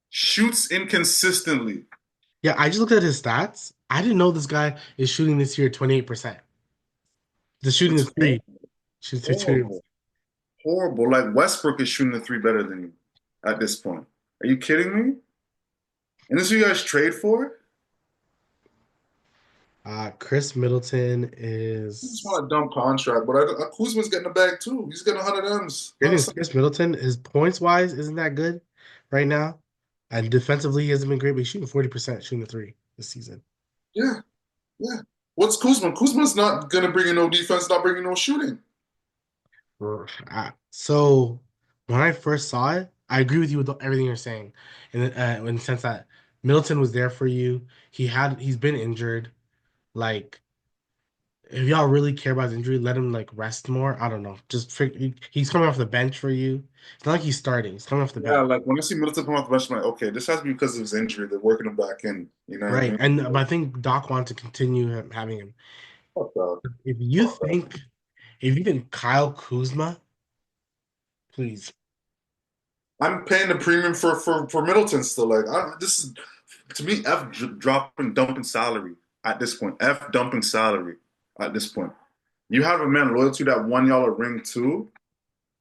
shoots inconsistently. yeah, I just looked at his stats. I didn't know this guy is shooting this year 28%. The shooting It's is three. Shooting three, horrible, horrible. Like Westbrook is shooting the three better than you at this point. Are you kidding me? And this is who you guys trade for? Chris Middleton I just is want a dumb contract, but Kuzma's getting the bag too. He's getting 100 M's. I think Chris Middleton, his points wise isn't that good right now. And defensively he hasn't been great, but he's shooting 40% shooting the three this season. Yeah, yeah. What's Kuzma? Kuzma's not gonna bring in no defense, not bringing no shooting. So when I first saw it, I agree with you with everything you're saying, in the sense that Middleton was there for you. He's been injured. Like if y'all really care about his injury, let him like rest more. I don't know. He's coming off the bench for you. It's not like he's starting. He's coming off the Yeah, bench, like when I see Middleton come off the bench, I'm like, okay, this has to be because of his injury. They're working him back in. You know what I right? mean? And but I think Doc wants to continue having him. Fuck that. If you Fuck that. think if you think Kyle Kuzma, please. I'm paying the premium for Middleton still. Like, this is to me, dropping dumping salary at this point. F dumping salary at this point. You have a man loyal to that won y'all a ring too.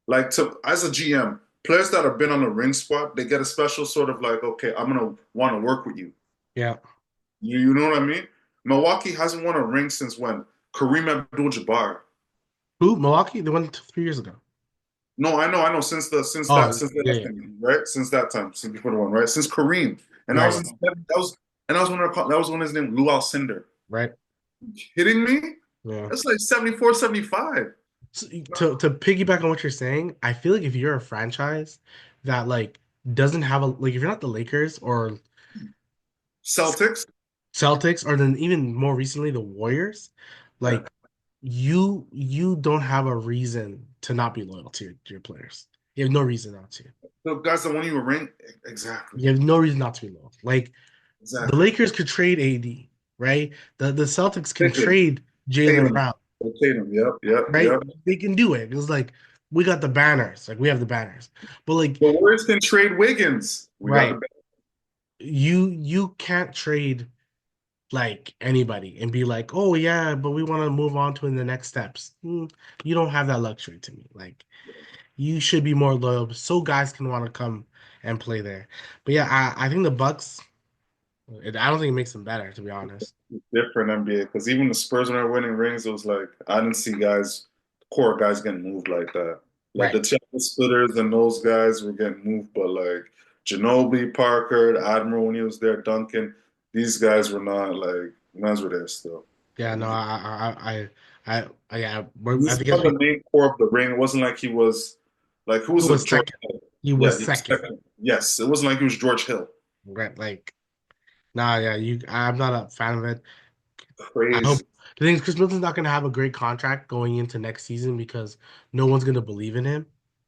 Like to as a GM, players that have been on the ring squad, they get a special sort of like, okay, I'm gonna want to work with you. Yeah. You know what I mean? Milwaukee hasn't won a ring since when? Kareem Abdul-Jabbar. Who? Milwaukee? They won 3 years ago. No, I know. Since the since Oh, that since yeah, that yeah. thing, right? Since that time, since before the one, right? Since Kareem, and Right, that was when that was when his name Lou Alcindor. right. Kidding me? Yeah. That's like 74, 75. So, to piggyback on what you're saying, I feel like if you're a franchise that like doesn't have a like if you're not the Lakers or Celtics. Celtics or then even more recently the Warriors, Yeah. like you don't have a reason to not be loyal to your players. You have no reason not to. The guys that won you a ring, exactly, You have no reason not to be low. Like the exactly. Lakers could trade AD, right? The Celtics can Tatum, trade Jalen Tatum, Brown, Tatum. Yep, yep, right? yep. They can do it. It's like we got the banners, like we have the banners. But like, The Warriors can trade Wiggins. We got right, the you can't trade like anybody and be like, oh yeah, but we want to move on to in the next steps. You don't have that luxury to me. Like you should be more loyal so guys can want to come and play there. But yeah, I think the Bucks. I don't think it makes them better, to be honest. different NBA because even the Spurs when they were winning rings, it was like I didn't see guys, core guys getting moved like that. Like Right. the Chelsea Splitters and those guys were getting moved, but like Ginobili, Parker, the Admiral when he was there, Duncan, these guys were not like guys were there still. Yeah, no, This yeah, I is guess from the main core of the ring. It wasn't like he was like who he was a was George second. Hill? He Yeah, was he was second. second. Yes, it wasn't like he was George Hill. Right, like, nah, yeah, I'm not a fan of it. I hope Crazy. the thing is Chris Middleton's not gonna have a great contract going into next season because no one's gonna believe in him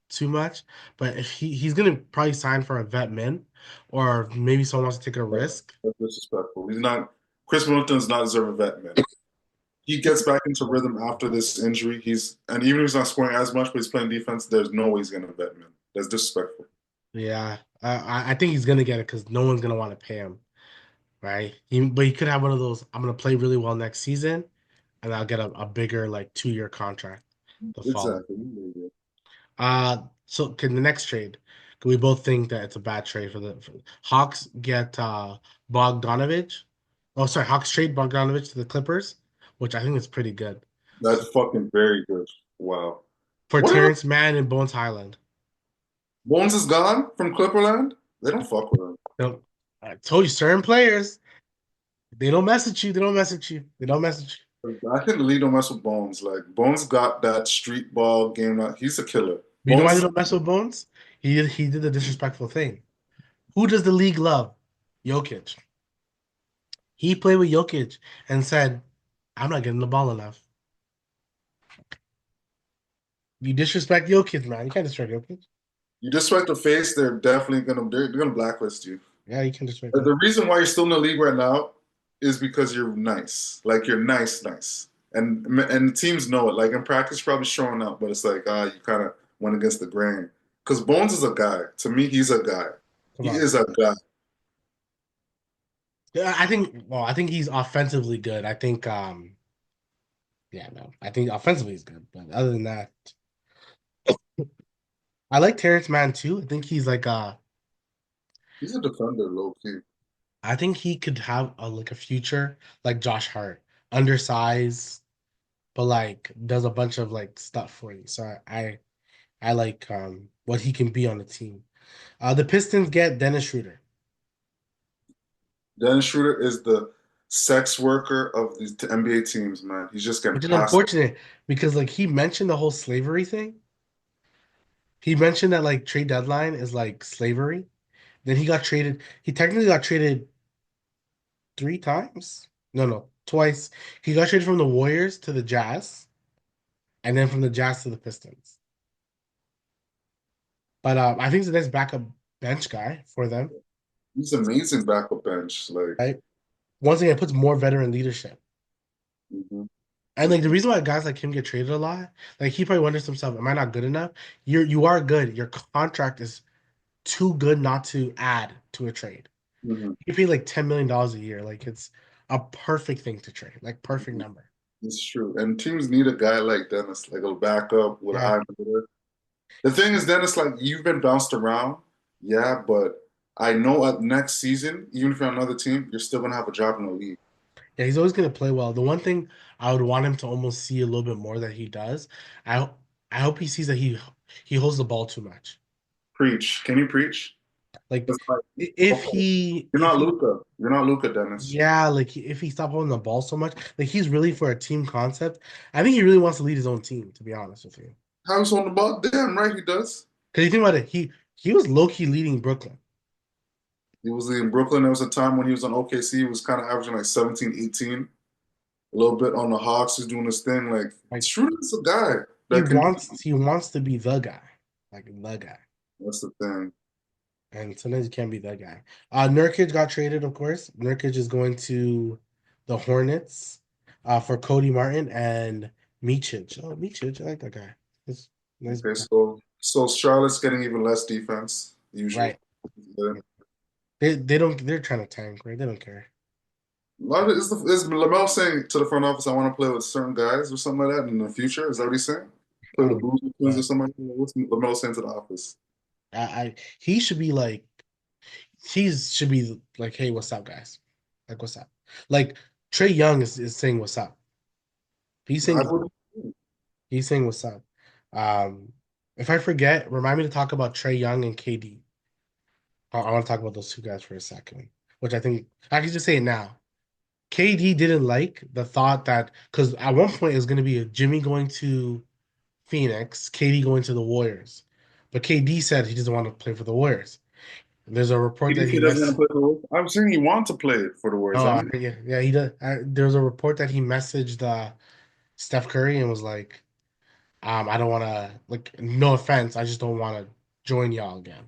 too much. But if he's gonna probably sign for a vet min, or maybe someone wants to take a risk. That's disrespectful. He's not. Chris Middleton's not deserve a vet man. He gets back into rhythm after this injury. And even if he's not scoring as much, but he's playing defense. There's no way he's gonna vet man. That's disrespectful. Yeah, I think he's gonna get it because no one's gonna want to pay him, right? But he could have one of those. I'm gonna play really well next season, and I'll get a bigger like 2 year contract the following. Exactly. So can the next trade? Can we both think that it's a bad trade for Hawks get Bogdanovich? Oh, sorry, Hawks trade Bogdanovich to the Clippers, which I think is pretty good That's fucking very good. Wow. for What happened? Terrence Mann and Bones Highland. Bones is gone from Clipperland. They don't fuck with him. No, I told you, certain players they don't mess with you. They don't mess with you. They don't mess with you. I think the league don't mess with Bones. Like Bones got that street ball game. He's a killer. But you know why Bones they is don't mess with Bones? He did the disrespectful thing. Who does the league love? Jokic. He played with Jokic and said, "I'm not getting the ball enough." You disrespect Jokic, man. You can't disrespect Jokic. you disrespect the face, they're gonna blacklist you. Yeah, you can't disrespect him. The reason why you're still in the league right now is because you're nice. Like you're nice, nice. And teams know it. Like in practice, probably showing up, but it's like you kind of went against the grain. Because Bones is a guy. To me, he's a guy. Come He on. is a guy. Yeah, I think he's offensively good. I think yeah, no. I think offensively he's good. But other than that, I like Terrence Mann too. I think he's like He's a defender, low key. I think he could have a future like Josh Hart. Undersized, but like does a bunch of like stuff for you. So I like what he can be on the team. The Pistons get Dennis Schroeder, Dennis Schroeder is the sex worker of these NBA teams, man. He's just getting which is passed. unfortunate because like he mentioned the whole slavery thing. He mentioned that like trade deadline is like slavery. Then he got traded. He technically got traded 3 times. No, no, twice. He got traded from the Warriors to the Jazz, and then from the Jazz to the Pistons. But I think he's the next backup bench guy for them. He's amazing backup bench. Like, Right. Once again, it puts more veteran leadership. mhm. And like the reason why guys like him get traded a lot, like he probably wonders to himself, "Am I not good enough?" You are good. Your contract is too good not to add to a trade. Mhm. You pay like $10 million a year. Like it's a perfect thing to trade. Like perfect number. It's true. And teams need a guy like Dennis, like a backup with a Yeah. high motor. The thing is, Dennis, like you've been bounced around, yeah, but I know at next season, even if you're on another team, you're still gonna have a job in the league. Yeah, he's always gonna play well. The one thing I would want him to almost see a little bit more that he does, I I hope he sees that he holds the ball too much. Preach. Can you preach? Like It's like, if okay, he you're if not he Luca. You're not Luca, Dennis. yeah, like if he stopped holding the ball so much, like he's really for a team concept. I think he really wants to lead his own team, to be honest with you. How's on the ball? Damn right he does. Because you think about it, he was low key leading Brooklyn. He was in Brooklyn. There was a time when he was on OKC. He was kind of averaging like 17, 18. A little bit on the Hawks. He's doing his thing. Like Like Schroeder's a guy he that can. wants he wants to be the guy. like the guy. That's the thing. And sometimes you can't be that guy. Nurkic got traded, of course. Nurkic is going to the Hornets for Cody Martin and Micic. Oh, Micic, I like that guy. He's nice. Okay, so Charlotte's getting even less defense, usual. Right. Yeah. They don't they're trying to tank, right? They don't care. A lot of is Lamelo saying to the front office, I want to play with certain guys or something like that in the future? Is that what he's saying? I Play with the don't know. Blues Twins or But something like that? What's Lamelo saying to the office? I he should be like he's should be like, hey, what's up, guys? Like what's up? Like Trey Young is saying what's up. He's I saying would. he's saying what's up. If I forget, remind me to talk about Trey Young and KD. I want to talk about those two guys for a second, which I think I can just say it now. KD didn't like the thought that because at one point it was going to be a Jimmy going to Phoenix, KD going to the Warriors, but KD said he doesn't want to play for the Warriors. There's a report that he PDK doesn't want to messed. play for the Warriors. I'm saying he wants to play for the Warriors. Oh, I'm yeah, yeah, he does. There's a report that he messaged Steph Curry and was like, I don't want to like. No offense, I just don't want to join y'all again.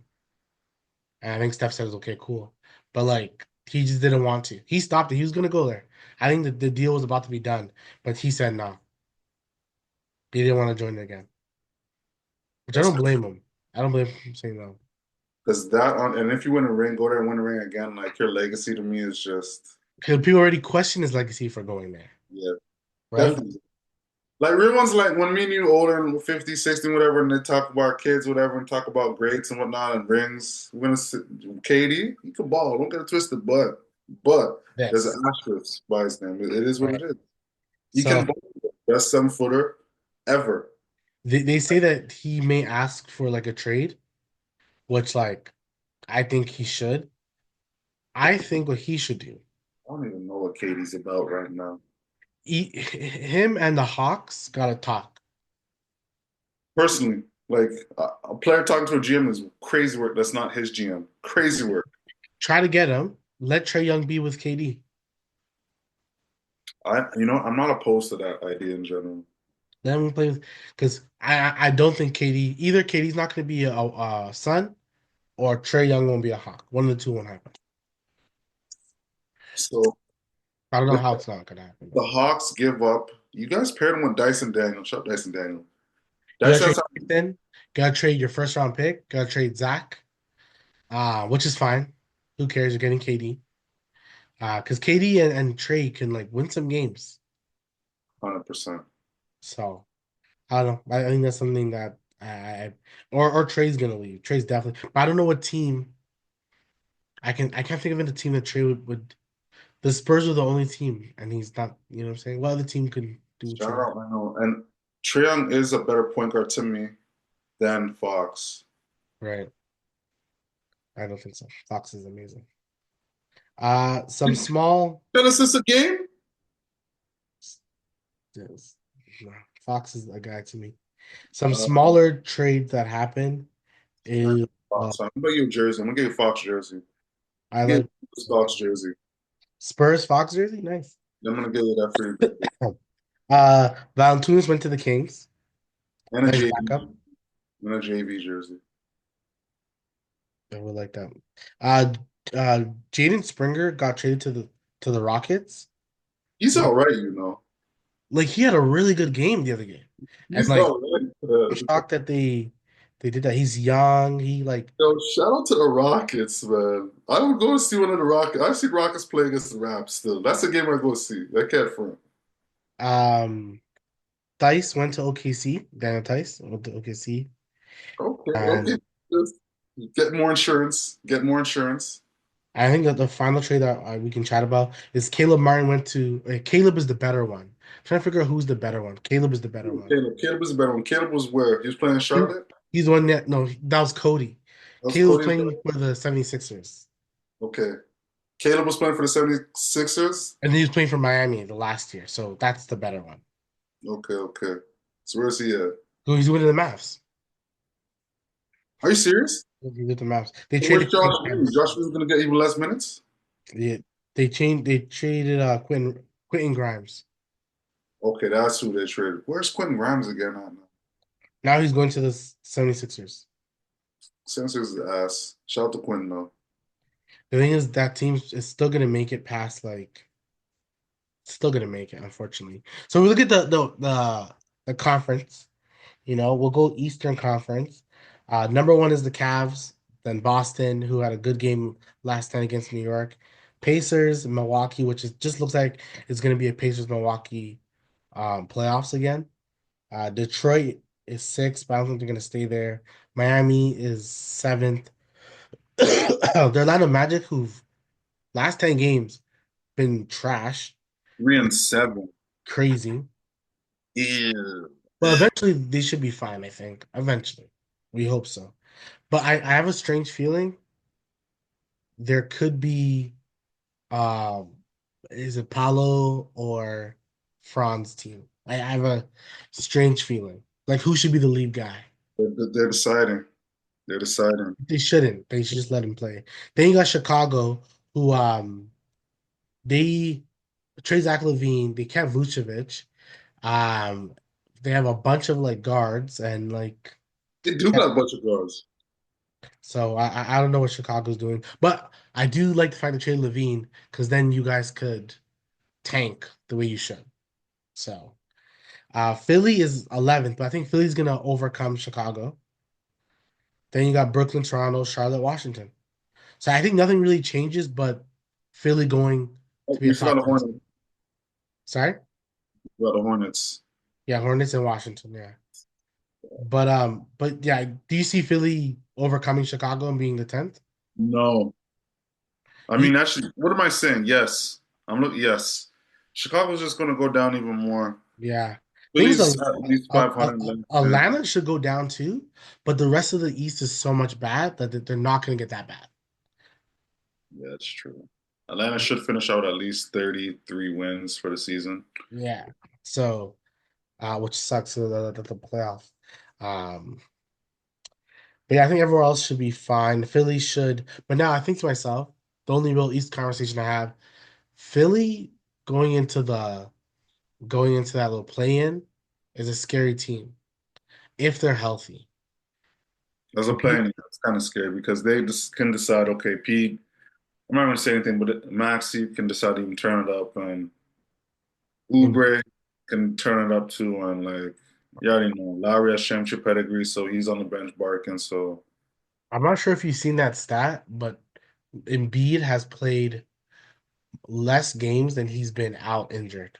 And I think Steph said, okay, cool. But like he just didn't want to. He stopped it. He was gonna go there. I think the deal was about to be done, but he said no. He didn't want to join it again. Which I that's don't blame him. I don't blame him saying no. because that on and if you win a ring, go there and win a ring again. Like your legacy to me is just Because people already question his legacy for going there, yeah, right? definitely. Like real ones like when me and you older and 50, 60, whatever, and they talk about kids, whatever, and talk about greats and whatnot and rings. We're gonna sit, KD, he can ball. Don't get it twisted, but there's an This. asterisk by his name. It is what Right. it is. He So can ball. Best 7 footer ever. they say that he may ask for like a trade, which like I think he should. I think what he should do, I don't even know what KD's about right now. him and the Hawks gotta talk. Personally, like a player talking to a GM is crazy work. That's not his GM. Crazy work. Try to get him. Let Trey Young be with KD. I'm not opposed to that idea in general. Let him play with because I don't think KD either. KD's not going to be a Sun or Trey Young won't be a Hawk. One of the two won't happen. So I don't know if how it's not going to happen. the Hawks give up, you guys paired him with Dyson Daniel. Shut up, Dyson Daniel. You gotta Dyson trade has Then. Gotta trade your first round pick. Gotta trade Zach, which is fine. Who cares? You're getting KD. Because KD and Trey can like win some games. 100%. So I don't know. I think that's something that or Trey's gonna leave. Trey's definitely. But I don't know what team. I can't think of any team that Trey would. The Spurs are the only team, and he's not. You know what I'm saying? What other team could do Shout Trey? out, I know. And Trae Young is a better point guard to me than Fox. Right. I don't think so. Fox is amazing. Some Ten small. assists a game? Yes, no, Fox is a guy to me. Some Uh, smaller trades that happen is Fox. I'm gonna get you a jersey. I'm gonna get you a Fox jersey. I Get like you a Fox jersey. Spurs Fox jersey. Nice. I'm gonna get you that for your birthday. Valanciunas went to the Kings. And a Nice JV. backup. And a JV jersey. I would like that. Uh, uh, Jaden Springer got traded to the Rockets. He's all right, you know. Like he had a really good game the other game, and He's like all right. I'm shocked that they did that. He's young. He like Yo, shout out to the Rockets, man. I would go see one of the Rockets. I've seen Rockets play against the Raps still. That's a game I go see. I can't front. um Tice went to OKC. Daniel Tice went to OKC, Okay, okay. and Just get more insurance. Get more insurance. I think that the final trade that we can chat about is Caleb Martin went to. Caleb is the better one. I'm trying to figure out who's the better one. Caleb is the better one. Caleb is a better one. Caleb was where? He was playing in He- Charlotte? He's the one that no, that was Cody. That was Caleb was Cody. playing for the 76ers. Okay. Caleb was playing for the 76ers? And he was playing for Miami the last year. So that's the better one. Okay, okay. So where's he at? So he's with the Mavs. Are you serious? He's with the Mavs. They So where's traded Quentin Josh Green? Grimes. Josh Green's gonna get even less minutes? Yeah, they traded Quentin Grimes. Okay, that's who they traded. Where's Quentin Grimes again? I don't know. Now he's going to the 76ers. Sixers is ass. Shout out to Quinn though. The thing is that team is still gonna make it past like still gonna make it, unfortunately. So we look at the conference. We'll go Eastern Conference. Number one is the Cavs, then Boston, who had a good game last night against New York. Pacers, Milwaukee, which is just looks like it's gonna be a Pacers Milwaukee playoffs again. Detroit is sixth, but I don't think they're gonna stay there. Miami is seventh. The Atlanta Magic, who've last 10 games been trash, 3-7. crazy. Ew. But eventually they should be fine, I think. Eventually. We hope so. But I have a strange feeling there could be um is it Paulo or Franz team? I have a strange feeling. Like who should be the lead guy? They're deciding. They're deciding. They shouldn't. They should just let him play. Then you got Chicago, who they trade Zach LaVine, they kept Vucevic. Um they have a bunch of like guards and like They do got a bunch of guards. so I don't know what Chicago's doing, but I do like the fact that trade Levine because then you guys could tank the way you should. So Philly is 11th, but I think Philly's gonna overcome Chicago. Then you got Brooklyn, Toronto, Charlotte, Washington. So I think nothing really changes, but Philly going to Oh, be you a forgot top the 10. Hornets. Sorry, You forgot the Hornets. yeah, Hornets and Washington, yeah. But yeah, do you see Philly overcoming Chicago and being the 10th? No. I You, mean, actually, what am I saying? Yes. I'm look. Yes. Chicago's just going to go down even more. yeah. Things Philly's at least 500. Atlanta should go down too, but the rest of the East is so much bad that they're not going to get that bad. Yeah, that's true. Atlanta should finish out at least 33 wins for the season. Yeah. So, which sucks for the playoff. Um, but yeah, I think everyone else should be fine. Philly should, but now I think to myself, the only real East conversation I have, Philly going into the going into that little play-in is a scary team if they're healthy. As a player, it's kind of scary because they just can decide, okay, Pete, I'm not going to say anything, but Maxi can decide to even turn it up, and Oubre can turn it up too. And like, you already know, Lowry has championship pedigree, so he's on the bench barking. So I'm not sure if you've seen that stat, but Embiid has played less games than he's been out injured.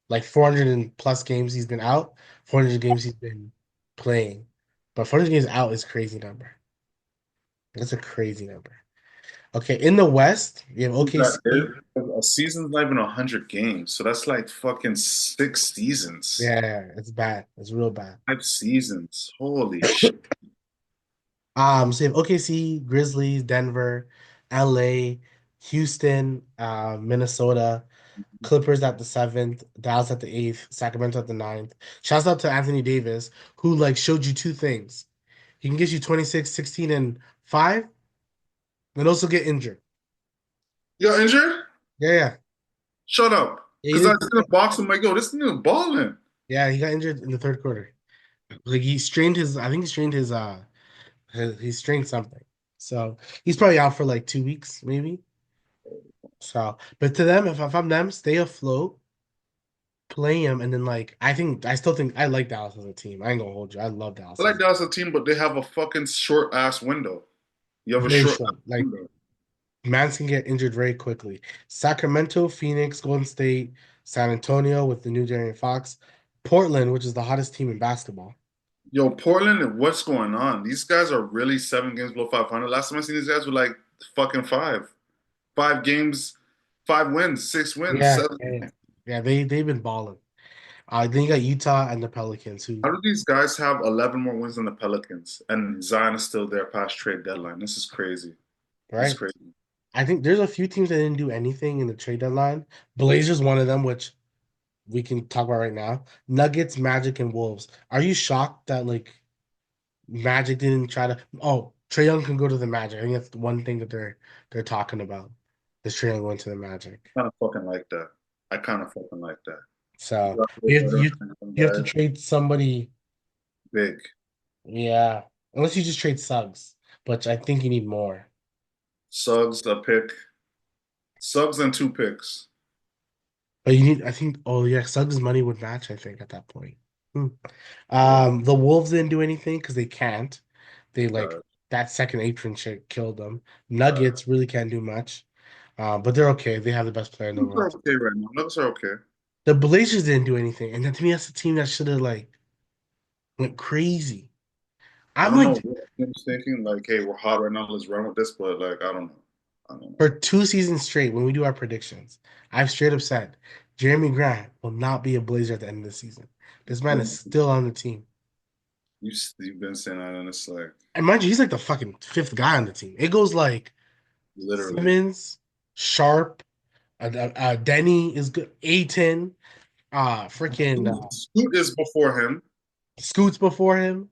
Like 400 and plus games he's been out, 400 games he's been playing. But 400 games out is a crazy number. That's a crazy number. Okay, in the West, you have that OKC. is, a season's not even 100 games, so that's like fucking 6 seasons, Yeah, it's bad. It's real bad. 5 seasons. Holy shit! So you have OKC, Grizzlies, Denver, LA, Houston, Minnesota, Clippers at the seventh, Dallas at the eighth, Sacramento at the ninth. Shouts out to Anthony Davis, who like showed you two things. He can get you 26, 16, and 5, and also get injured. You got injured? Yeah, yeah. Shut up. Yeah, Because I was in the box, I'm like, yo, this nigga balling. yeah, he got injured in the third quarter. Like he strained his, I think he strained he strained something. So he's probably out for like 2 weeks, maybe. So, but to them, if I'm them, stay afloat, play him, and then like I still think I like Dallas as a team. I ain't gonna hold you. I love I Dallas like as Dallas as a team, but they have a fucking short ass window. You have a very short short. Like window. Mans can get injured very quickly. Sacramento, Phoenix, Golden State, San Antonio with the new De'Aaron Fox, Portland, which is the hottest team in basketball. Yo, Portland, what's going on? These guys are really 7 games below 500. Last time I seen these guys were like fucking five. 5 games, 5 wins, 6 wins, Yeah, seven. yeah, yeah. They've been balling. Then you got Utah and the Pelicans, who How do these guys have 11 more wins than the Pelicans? And Zion is still there past trade deadline. This is crazy. This is right? crazy. I think there's a few teams that didn't do anything in the trade deadline. Blazers, one of them, which we can talk about right now. Nuggets, Magic, and Wolves. Are you shocked that like Magic didn't try to? Oh, Trae Young can go to the Magic. I think that's the one thing that they're talking about. Is Trae Young going to the Magic? I kind of fucking like that. I kind of fucking like that. So You got you those have, veteran you you have to guys, trade somebody. big. Yeah. Unless you just trade Suggs, but I think you need more. Suggs a pick. Suggs and two picks. But you need, I think, oh yeah, Suggs' money would match, I think, at that point. Hmm. Yeah. The Wolves didn't do anything because they can't. They like Got that second apron shit killed them. it. Nuggets really can't do much. But they're okay. They have the best player in the Nuggets are world. okay right now. Nuggets are okay. The Blazers didn't do anything, and then to me, that's the team that should have like went crazy. I I'm don't know like what team's thinking, like, hey, we're hot right now, let's run with this, but like I don't know. I don't know. for 2 seasons straight when we do our predictions, I've straight up said Jeremy Grant will not be a Blazer at the end of the season. This man is still on the team. You've been saying that and it's like And mind you, he's like the fucking fifth guy on the team. It goes like literally. Simmons, Sharp, Denny is good, Aiton, freaking Scoot is before him. Scoots before him.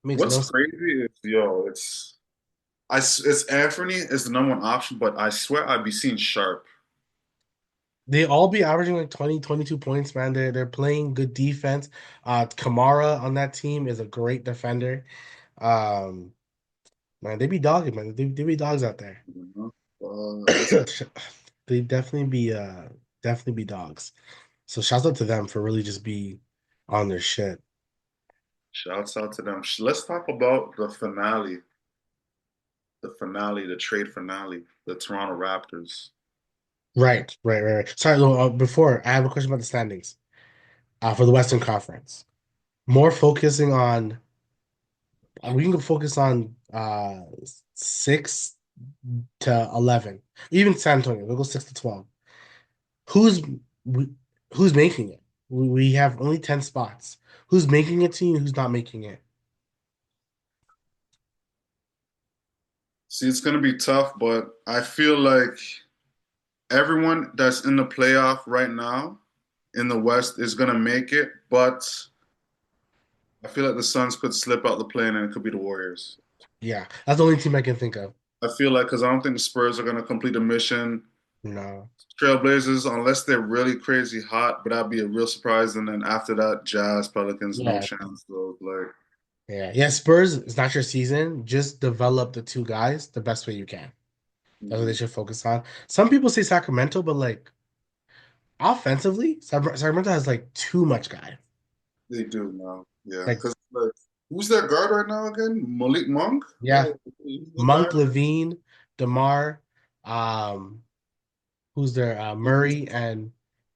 Makes What's no sense. crazy is it's Anthony is the number one option, but I swear I'd be seeing Sharp. They all be averaging like 20, 22 points, man. They're playing good defense. Kamara on that team is a great defender. Um, man, they be dogging, man. They be dogs out there. You know? It's They definitely be dogs. So shouts out to them for really just be on their shit. Shouts out to them. Let's talk about the trade finale, the Toronto Raptors. Right. Sorry, before I have a question about the standings. For the Western Conference. More focusing on we can focus on 6 to 11. Even San Antonio, we'll go 6 to 12. Who's who's making it? We have only 10 spots. Who's making it to you? Who's not making it? See, it's gonna be tough, but I feel like everyone that's in the playoff right now in the West is gonna make it, but I feel like the Suns could slip out the play-in and it could be the Warriors. Yeah, that's the only team I can think of. I feel like because I don't think the Spurs are gonna complete the mission. No. Trailblazers, unless they're really crazy hot, but that'd be a real surprise. And then after that, Jazz, Pelicans, no Yeah. chance. So like, Yeah. Spurs, it's not your season. Just develop the two guys the best way you can. That's what they mhm, should focus on. Some people say Sacramento, but like offensively, Sacramento has like too much guy. they do now. Yeah, Like, because like, who's their guard right now again? Malik Monk. yeah, He's the Monk, guard. Levine, DeMar, um, who's there? Murray and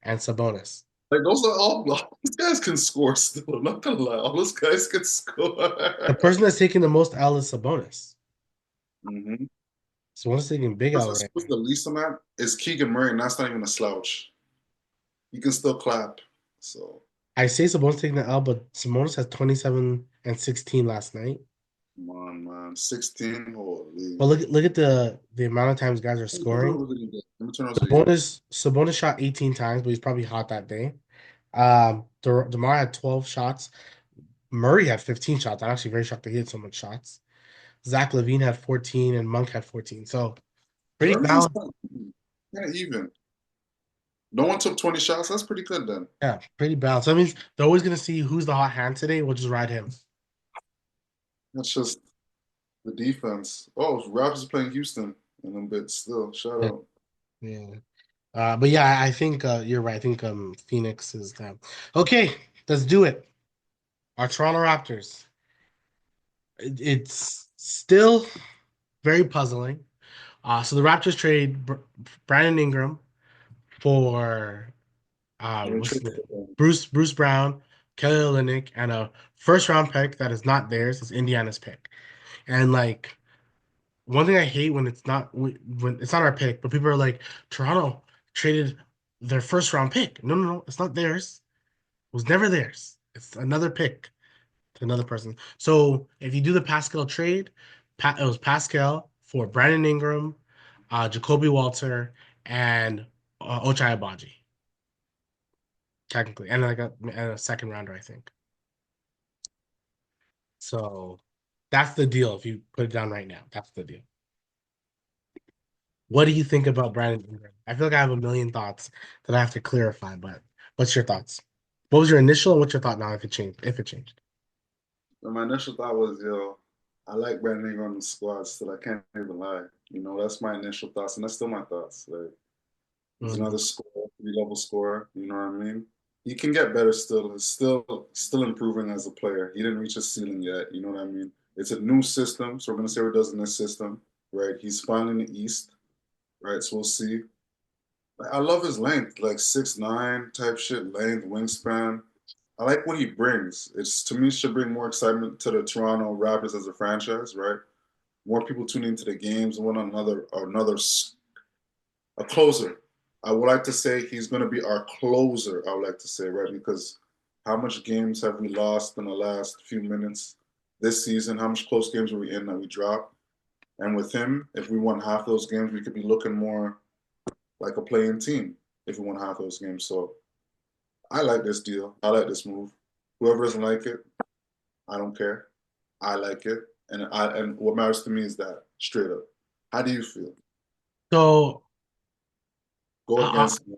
Sabonis. Like those are all these guys can score still. I'm not gonna lie, all those guys can The score. person that's taking the most L is Sabonis. hmm Sabonis taking big L Person right who's now. the least amount is Keegan Murray, and that's not even a slouch. He can still clap. So I say Sabonis taking the L, but Sabonis has 27 and 16 last night. come on, man. 16. But Holy. look at the amount of times guys are How many scoring. turnovers did he get? How many turnovers did he get? Sabonis shot 18 times, but he's probably hot that day. DeMar had 12 shots. Murray had 15 shots. I'm actually very shocked that he had so much shots. Zach Levine had 14 and Monk had 14. So pretty Everyone's balanced. kind of even. No one took 20 shots. That's pretty good then. Yeah, pretty balanced. That means they're always gonna see who's the hot hand today. We'll just ride him. That's just the defense. Oh, Raptors playing Houston in a bit still. Shout Yeah. out. Yeah. But yeah, I think you're right. I think Phoenix is them. Okay, let's do it. Our Toronto Raptors. It's still very puzzling. So the Raptors trade Brandon Ingram for Let me what's check his name? it. Bruce Brown, Kelly Olynyk, and a first round pick that is not theirs. It's Indiana's pick. And like one thing I hate when it's not our pick, but people are like Toronto traded their first round pick. No, it's not theirs. It was never theirs. It's another pick to another person. So if you do the Pascal trade, it was Pascal for Brandon Ingram, Jacoby Walter, and Ochai Agbaji, technically, and like a second rounder, I think. So that's the deal. If you put it down right now, that's the deal. What do you think about Brandon Ingram? I feel like I have a million thoughts that I have to clarify, but what's your thoughts? What was your initial and what's your thought now if it changed? If it changed. And my initial thought was, yo, I like Brandon Ingram on the squad still. I can't even lie. That's my initial thoughts, and that's still my thoughts. Like, he's Mm. another scorer, three-level scorer. You know what I mean? He can get better still. He's still improving as a player. He didn't reach his ceiling yet. You know what I mean? It's a new system, so we're gonna see what he does in this system, right? He's finding the East, right? So we'll see. I love his length, like 6'9" type shit, length, wingspan. I like what he brings. It's to me should bring more excitement to the Toronto Raptors as a franchise, right? More people tuning into the games and one another a closer. I would like to say he's going to be our closer. I would like to say, right? Because how much games have we lost in the last few minutes this season? How much close games were we in that we dropped? And with him, if we won half those games, we could be looking more like a playing team if we won half those games. So I like this deal. I like this move. Whoever doesn't like it, I don't care. I like it, and what matters to me is that straight up. How do you feel? So Go I, against me.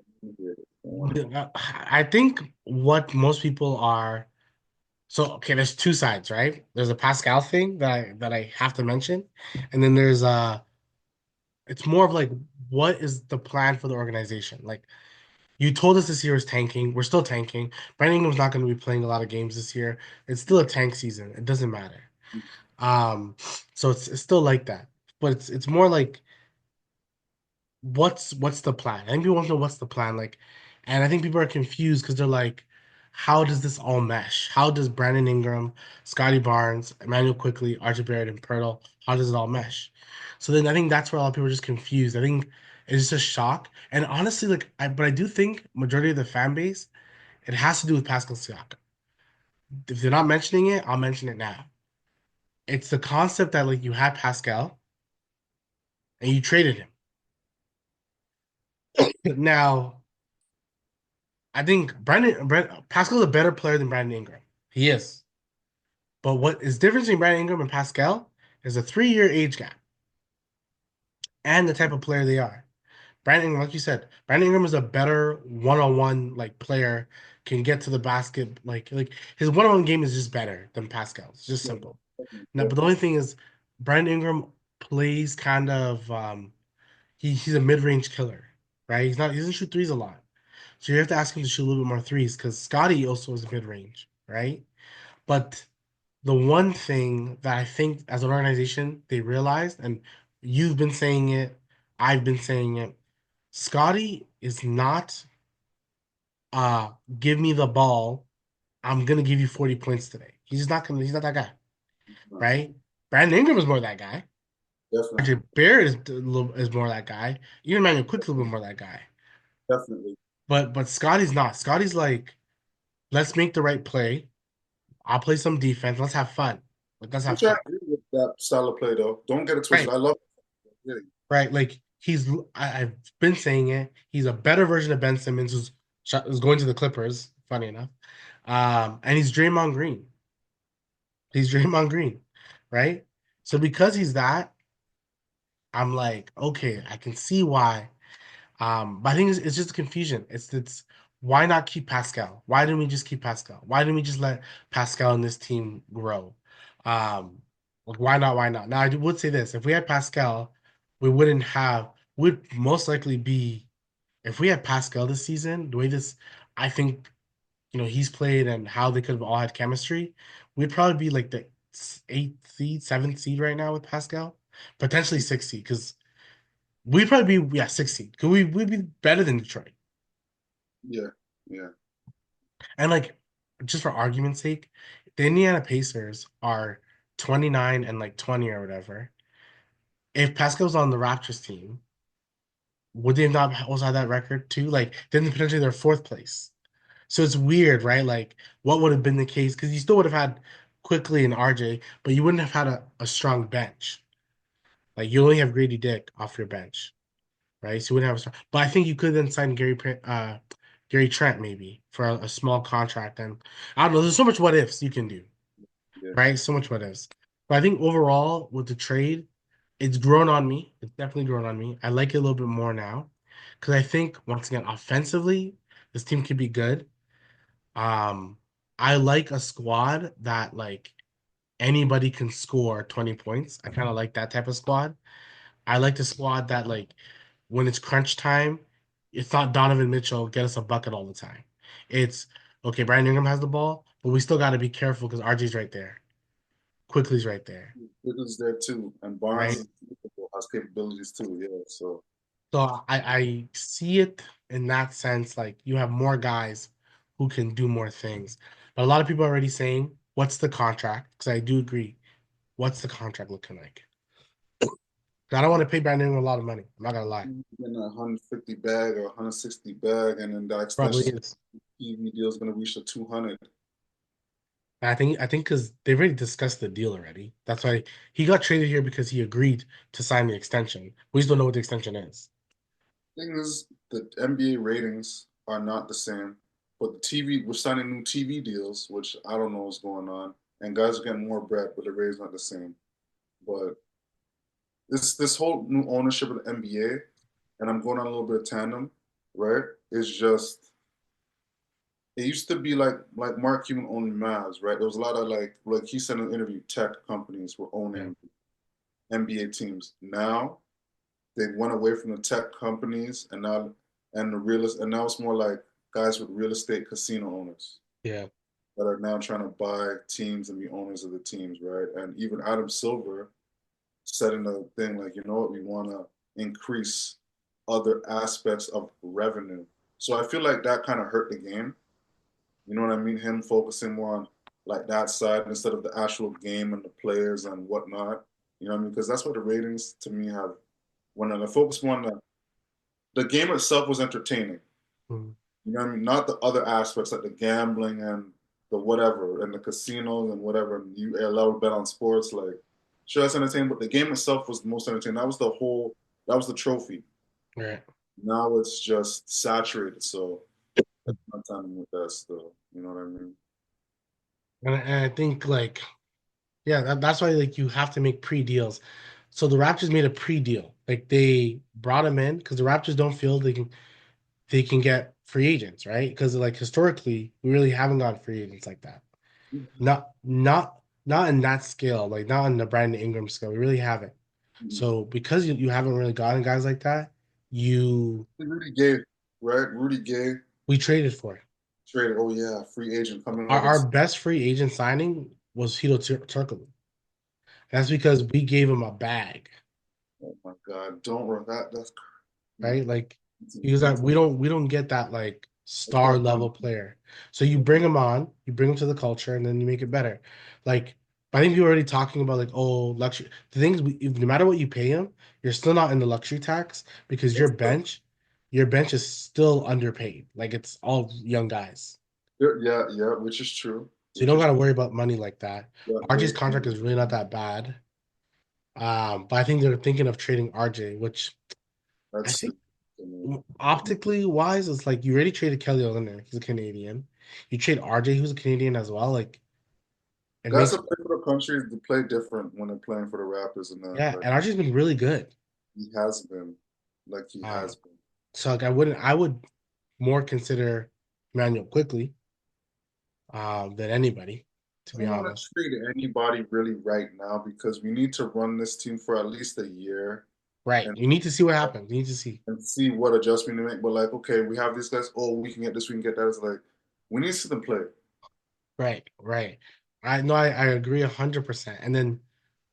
I think what most people are. So okay, there's two sides, right? There's a Pascal thing that I have to mention, and then there's it's more of like what is the plan for the organization? Like you told us this year is tanking. We're still tanking. Brandon Ingram's not going to be playing a lot of games this year. It's still a tank season. It doesn't matter. Um, so it's still like that. But it's more like what's the plan? I think people want to know what's the plan. Like, and I think people are confused because they're like, how does this all mesh? How does Brandon Ingram, Scotty Barnes, Emmanuel Quickly, RJ Barrett, and Pirtle, how does it all mesh? So then I think that's where a lot of people are just confused. I think it's just a shock. And honestly, but I do think majority of the fan base, it has to do with Pascal Siakam. If they're not mentioning it, I'll mention it now. It's the concept that like you had Pascal and you traded him. Now, I think Pascal's a better player than Brandon Ingram. He is. But what is different between Brandon Ingram and Pascal is a 3-year age gap and the type of player they are. Brandon Ingram, like you said, Brandon Ingram is a better one-on-one like player, can get to the basket. Like his one-on-one game is just better than Pascal. It's just Yeah, simple. Now, but the definitely. only thing is Brandon Ingram plays kind of he's a mid-range killer, right? He doesn't shoot threes a lot. So you have to ask him to shoot a little bit more threes because Scotty also is mid-range, right? But the one thing that I think as an organization they realized, and you've been saying it, I've been saying it, Scotty is not uh give me the ball. I'm gonna give you 40 points today. He's not that guy, No, right? Brandon Ingram is more that guy. RJ definitely, Barrett is more that guy. Even Manuel Quick is a little bit more that guy. definitely. But Scotty's not. Scotty's like, let's make the right play. I'll play some defense. Let's have fun. Like let's have Which I fun. agree with that style of play, though. Don't get it twisted. Right. I love it. Really. Right. Like I've been saying it. He's a better version of Ben Simmons who's going to the Clippers, funny enough. And he's Draymond Green. He's Draymond Green, right? So because he's that, I'm like, okay, I can see why. But I think it's just confusion. It's why not keep Pascal? Why didn't we just keep Pascal? Why didn't we just let Pascal and this team grow? Like why not? Why not? Now I would say this: if we had Pascal, we wouldn't have. Would most likely be if we had Pascal this season. The way this, I think he's played and how they could have all had chemistry, we'd probably be like the eighth seed, seventh seed right now with Pascal, potentially sixth seed because we'd probably be sixth seed because we'd be better than Detroit. Yeah, yeah. And like just for argument's sake, the Indiana Pacers are 29 and like 20 or whatever. If Pascal's on the Raptors team, would they have not also had that record too? Like then potentially they're fourth place. So it's weird, right? Like, what would have been the case? Because you still would have had Quickly and RJ, but you wouldn't have had a strong bench. Like, you only have Grady Dick off your bench, right? So you wouldn't have a strong. But I think you could then sign Gary Trent maybe for a small contract. And I don't know. There's so much what ifs you can do, Yeah. right? So much what ifs. But I think overall with the trade, it's grown on me. It's definitely grown on me. I like it a little bit more now because I think once again offensively, this team could be good. Um, I like a squad that like anybody can score 20 points. I kind of like that type of squad. I like the squad that like when it's crunch time, it's not Donovan Mitchell get us a bucket all the time. It's okay, Brandon Ingram has the ball, but we still got to be careful because RJ's right there. Quickly's right there, Wiggins there too, and Barnes right? has capabilities too. Yeah, so So I see it in that sense, like you have more guys who can do more things. But a lot of people are already saying, what's the contract? Because I do agree. What's the contract looking like? 'Cause I don't want to pay Brandon Ingram a lot of money. I'm not gonna lie. in a 150 bag or 160 bag, and then that Probably extension is. TV deal is going to reach the 200. I think because they've already discussed the deal already. That's why he got traded here because he agreed to sign the extension. We just don't know what the extension is. Thing is, the NBA ratings are not the same, but the TV we're signing new TV deals, which I don't know what's going on, and guys are getting more bread, but the ratings not the same. But this whole new ownership of the NBA, and I'm going on a little bit of tandem, right? Is just it used to be like Mark Cuban owned Mavs, right? There was a lot of like he said in an interview, tech companies were Yeah. owning NBA teams. Now they went away from the tech companies and the and now it's more like guys with real estate casino owners Yeah. that are now trying to buy teams and be owners of the teams, right? And even Adam Silver said in the thing like, you know what, we want to increase other aspects of revenue. So I feel like that kind of hurt the game. You know what I mean? Him focusing more on like that side instead of the actual game and the players and whatnot. You know what I mean? Because that's what the ratings to me have when I focus more on the game itself was entertaining. Mhm. You know what I mean? Not the other aspects like the gambling and the whatever and the casinos and whatever. And you allow to bet on sports. Like, sure, that's entertaining, but the game itself was the most entertaining. That was the trophy. Right. Now it's just saturated. So that's my time with that still. You know what I mean? And I think like yeah, that's why like you have to make pre-deals. So the Raptors made a pre-deal. Like they brought him in because the Raptors don't feel they can get free agents, right? Because like historically, we really haven't gotten free agents like that. Not in that scale, like not on the Brandon Ingram scale. We really haven't. Mm-hmm. So because you haven't really gotten guys like that, you Rudy Gay, right? Rudy Gay we traded for it. traded. Oh yeah, free agent coming Our, over. our best free agent signing was Hito Turkoglu. That's because we gave him a bag, Oh my God, don't worry. That's right? Like because crazy. we don't get that like star level player. So you bring him on, you bring him to the culture, and then you make it better. Like I think you're already talking about like oh luxury. The things no matter what you pay him, you're still not in the luxury tax because your bench is still underpaid. Like it's all young guys. Yeah, yeah, which is true. So you Which don't is got to worry about money like that. yeah, RJ's contract is really not that bad. But I think they're thinking of trading RJ, which I that's think optically wise, it's like you already traded Kelly Olynyk, he's a Canadian. You trade RJ, who's a Canadian as well. Like it guys makes that play for the country they play different when they're playing for the Raptors and that. yeah, Like and RJ's been really good. he has been, like he has Um, been. so like I would more consider Manuel quickly than anybody, to I be don't want to honest. trade anybody really right now because we need to run this team for at least a year Right. and You need to see what happens. You need to see. see what adjustment to make. But like, okay, we have these guys. Oh, we can get this, we can get that. It's like we need to see them play. Right, right. I know I agree 100%. And then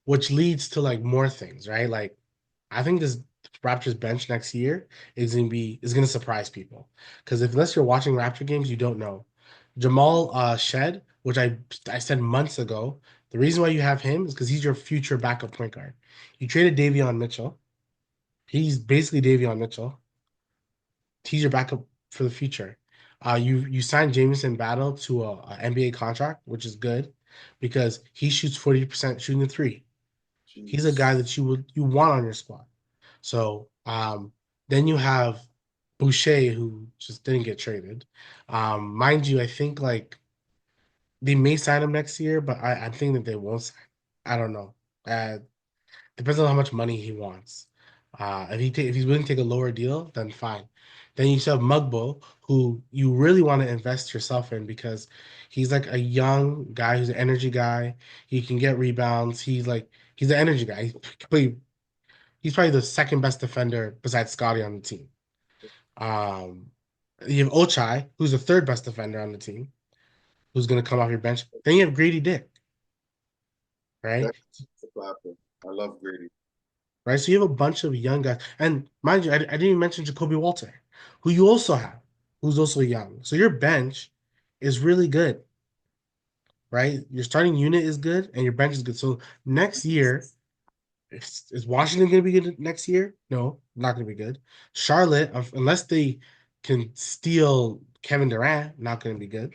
which leads to like more things, right? Like I think this Raptors bench next year is gonna surprise people. Because if unless you're watching Raptor games, you don't know. Jamal Shed, which I said months ago, the reason why you have him is because he's your future backup point guard. You traded Davion Mitchell. He's basically Davion Mitchell. He's your backup for the future. You signed Jameson Battle to a NBA contract, which is good because he shoots 40% shooting the three. He's a Jeez. guy that you want on your squad. So then you have Boucher who just didn't get traded. Mind you, I think like they may sign him next year, but I think that they won't sign. I don't know. Uh, depends on how much money he wants. If he's willing to take a lower deal, then fine. Then you still have Mugbo, who you really want to invest yourself in because he's like a young guy who's an energy guy. He can get rebounds. He's an energy guy. He's probably the second best defender besides Scotty on the team. Um, you have Ochai, who's the third best defender on the team, who's going to come off your bench. Then you have Grady Dick, right? That's a platform. I love Grady. Right. So you have a bunch of young guys, and mind you, I didn't even mention Jacoby Walter, who you also have, who's also young. So your bench is really good, right? Your starting unit is good, and your bench is good. So next year, is Washington going to be good next year? No, not going to be good. Charlotte, unless they can steal Kevin Durant, not going to be good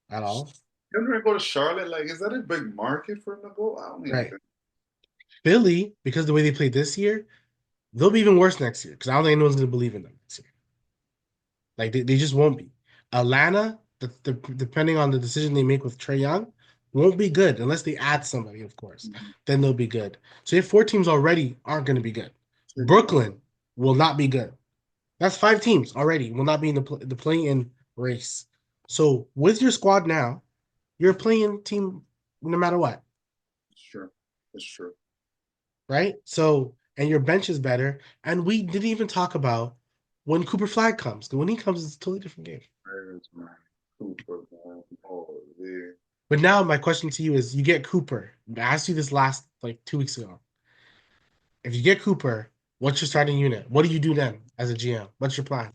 at all. Henry go to Charlotte, like, is that a big market for him to go? I don't even Right. think. Philly, because of the way they played this year, they'll be even worse next year because I don't think anyone's going to believe in them this year. Like they just won't be. Atlanta, depending on the decision they make with Trey Young, won't be good unless they add somebody, of course. Mhm. Then they'll be good. So your four teams already aren't going to be good. Brooklyn will not be good. That's five teams already will not be in the play-in race. So with your squad now, you're a play-in team no matter what, It's true. It's true. right? So and your bench is better. And we didn't even talk about when Cooper Flag comes. When he comes, it's a totally different game. There's my Cooper, man. Oh, yeah. But now my question to you is: you get Cooper. I asked you this last like 2 weeks ago. If you get Cooper, what's your starting unit? What do you do then as a GM? What's your plan?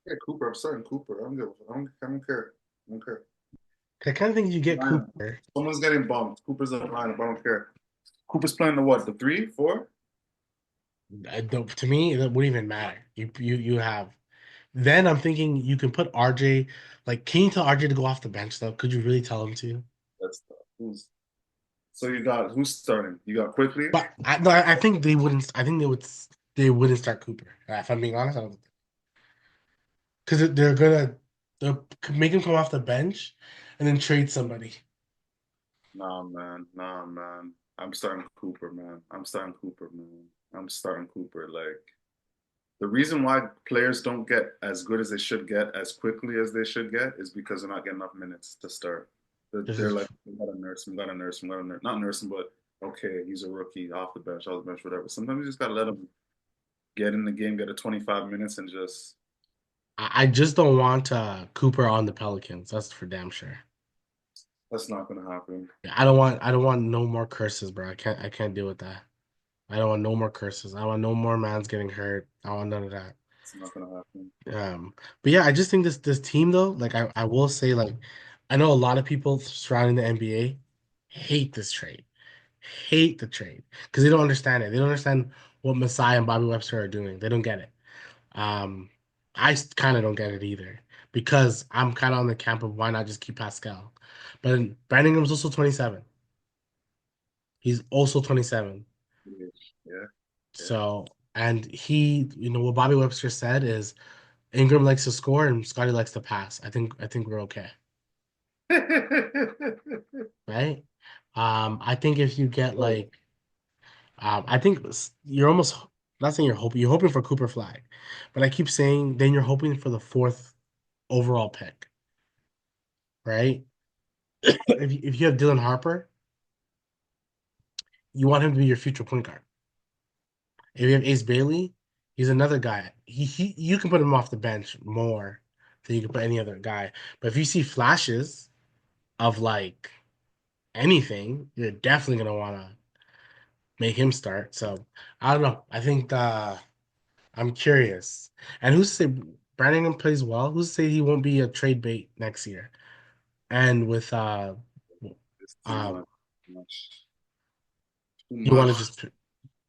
Yeah, Cooper. I'm starting Cooper. I don't care. I don't care. I kind of think you get Lineup. Cooper. Someone's getting bumped. Cooper's in the lineup. I don't care. Cooper's playing the what? The three, four? To me, it wouldn't even matter. You have. Then I'm thinking you can put RJ. Like, can you tell RJ to go off the bench though? Could you really tell him to? That's tough. Who's so you got who's starting? You got quickly? But no, I think they wouldn't. I think they would. They wouldn't start Cooper. If I'm being honest, I don't. Because they'll make him come off the bench and then trade somebody. Nah, man. Nah, man. I'm starting Cooper, man. I'm starting Cooper, man. I'm starting Cooper. Like the reason why players don't get as good as they should get as quickly as they should get is because they're not getting enough minutes to start. This They're is like, we gotta nurse him, we gotta nurse him, we gotta nurse, not nurse him, but okay, he's a rookie, off the bench, whatever. Sometimes you just gotta let him get in the game, get a 25 minutes, and just I just don't want Cooper on the Pelicans. That's for damn sure. that's not gonna happen. I don't want no more curses, bro. I can't deal with that. I don't want no more curses. I want no more mans getting hurt. I want none of that. It's not gonna happen. But yeah, I just think this team though, like I will say, like I know a lot of people surrounding the NBA hate this trade. Hate the trade. Because they don't understand it. They don't understand what Masai and Bobby Webster are doing. They don't get it. Um, I kind of don't get it either because I'm kind of on the camp of why not just keep Pascal. But Brandon Ingram's also 27. He's also 27. Yeah, yeah. So, and what Bobby Webster said is Ingram likes to score and Scotty likes to pass. I think we're okay, right? I think if you get like, I think you're almost not saying you're hoping for Cooper Flag, but I keep saying then you're hoping for the fourth overall pick, right? If you have Dylan Harper, you want him to be your future point guard. If you have Ace Bailey, he's another guy. He you can put him off the bench more than you can put any other guy. But if you see flashes of like anything, you're definitely gonna want to make him start. So I don't know. I think I'm curious. And who's to say Branningham plays well? Who's to say he won't be a trade bait next year? And with It's too um, much. Too much. Too you want much. to just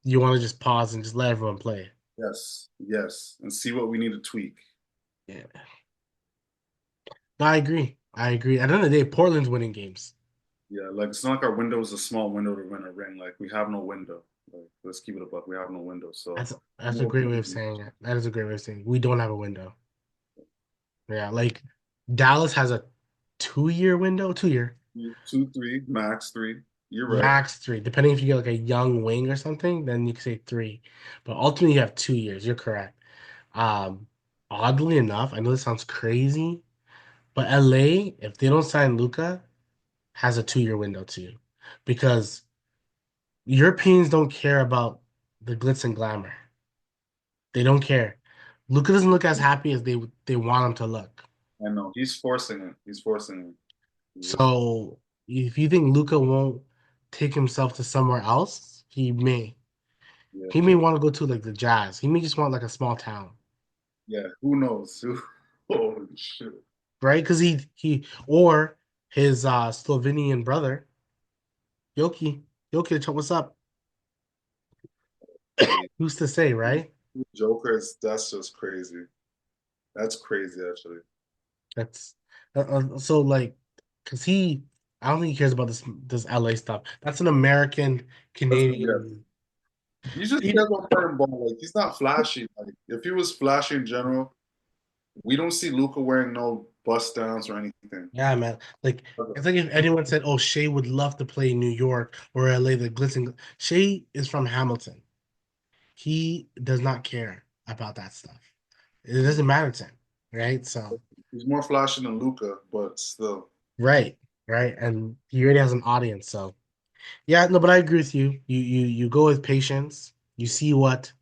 you want to just pause and just let everyone play. Yes, yes, and see what we need to tweak. Yeah. No, I agree. I agree. At the end of the day, Portland's winning games. Yeah, like it's not like our window is a small window to win a ring. Like we have no window. Like let's keep it a buck. We have no window. So That's a great way of saying it. That is a great way of saying it. We don't have a window. Yeah, like Dallas has a 2 year window, 2 year. two, three, max three. You're right. Max 3. Depending if you get like a young wing or something, then you can say 3. But ultimately, you have 2 years. You're correct. Um, Oddly enough, I know this sounds crazy, but LA, if they don't sign Luca, has a 2 year window too, because Europeans don't care about the glitz and glamour. They don't care. Luca doesn't look as happy as they want him to look. I know. He's forcing it. He's forcing it. He is. So if you think Luca won't take himself to somewhere else, he may. Yeah. He may want to go to like the Jazz. He may just want like a small town, Yeah. Who knows? Holy shit. right? Because he or his Slovenian brother, Jokic. Jokic, what's up? Crazy. Who's to say, right? Joker is that's just crazy. That's crazy actually. That's so like, cause I don't think he cares about this LA stuff. That's an American Yeah. Canadian. He just He- cares about playing ball. Like he's not flashy. Like if he was flashy in general, we don't see Luca wearing no bust downs or anything. yeah, man. Like it's like if anyone said, "Oh, Shea would love to play in New York or LA," the glitz and Shea is from Hamilton. He does not care about that stuff. It doesn't matter to him, right? So, He's more flashy than Luca, but still. right, right, and he already has an audience. So, yeah, no, but I agree with you. You go with patience. You see what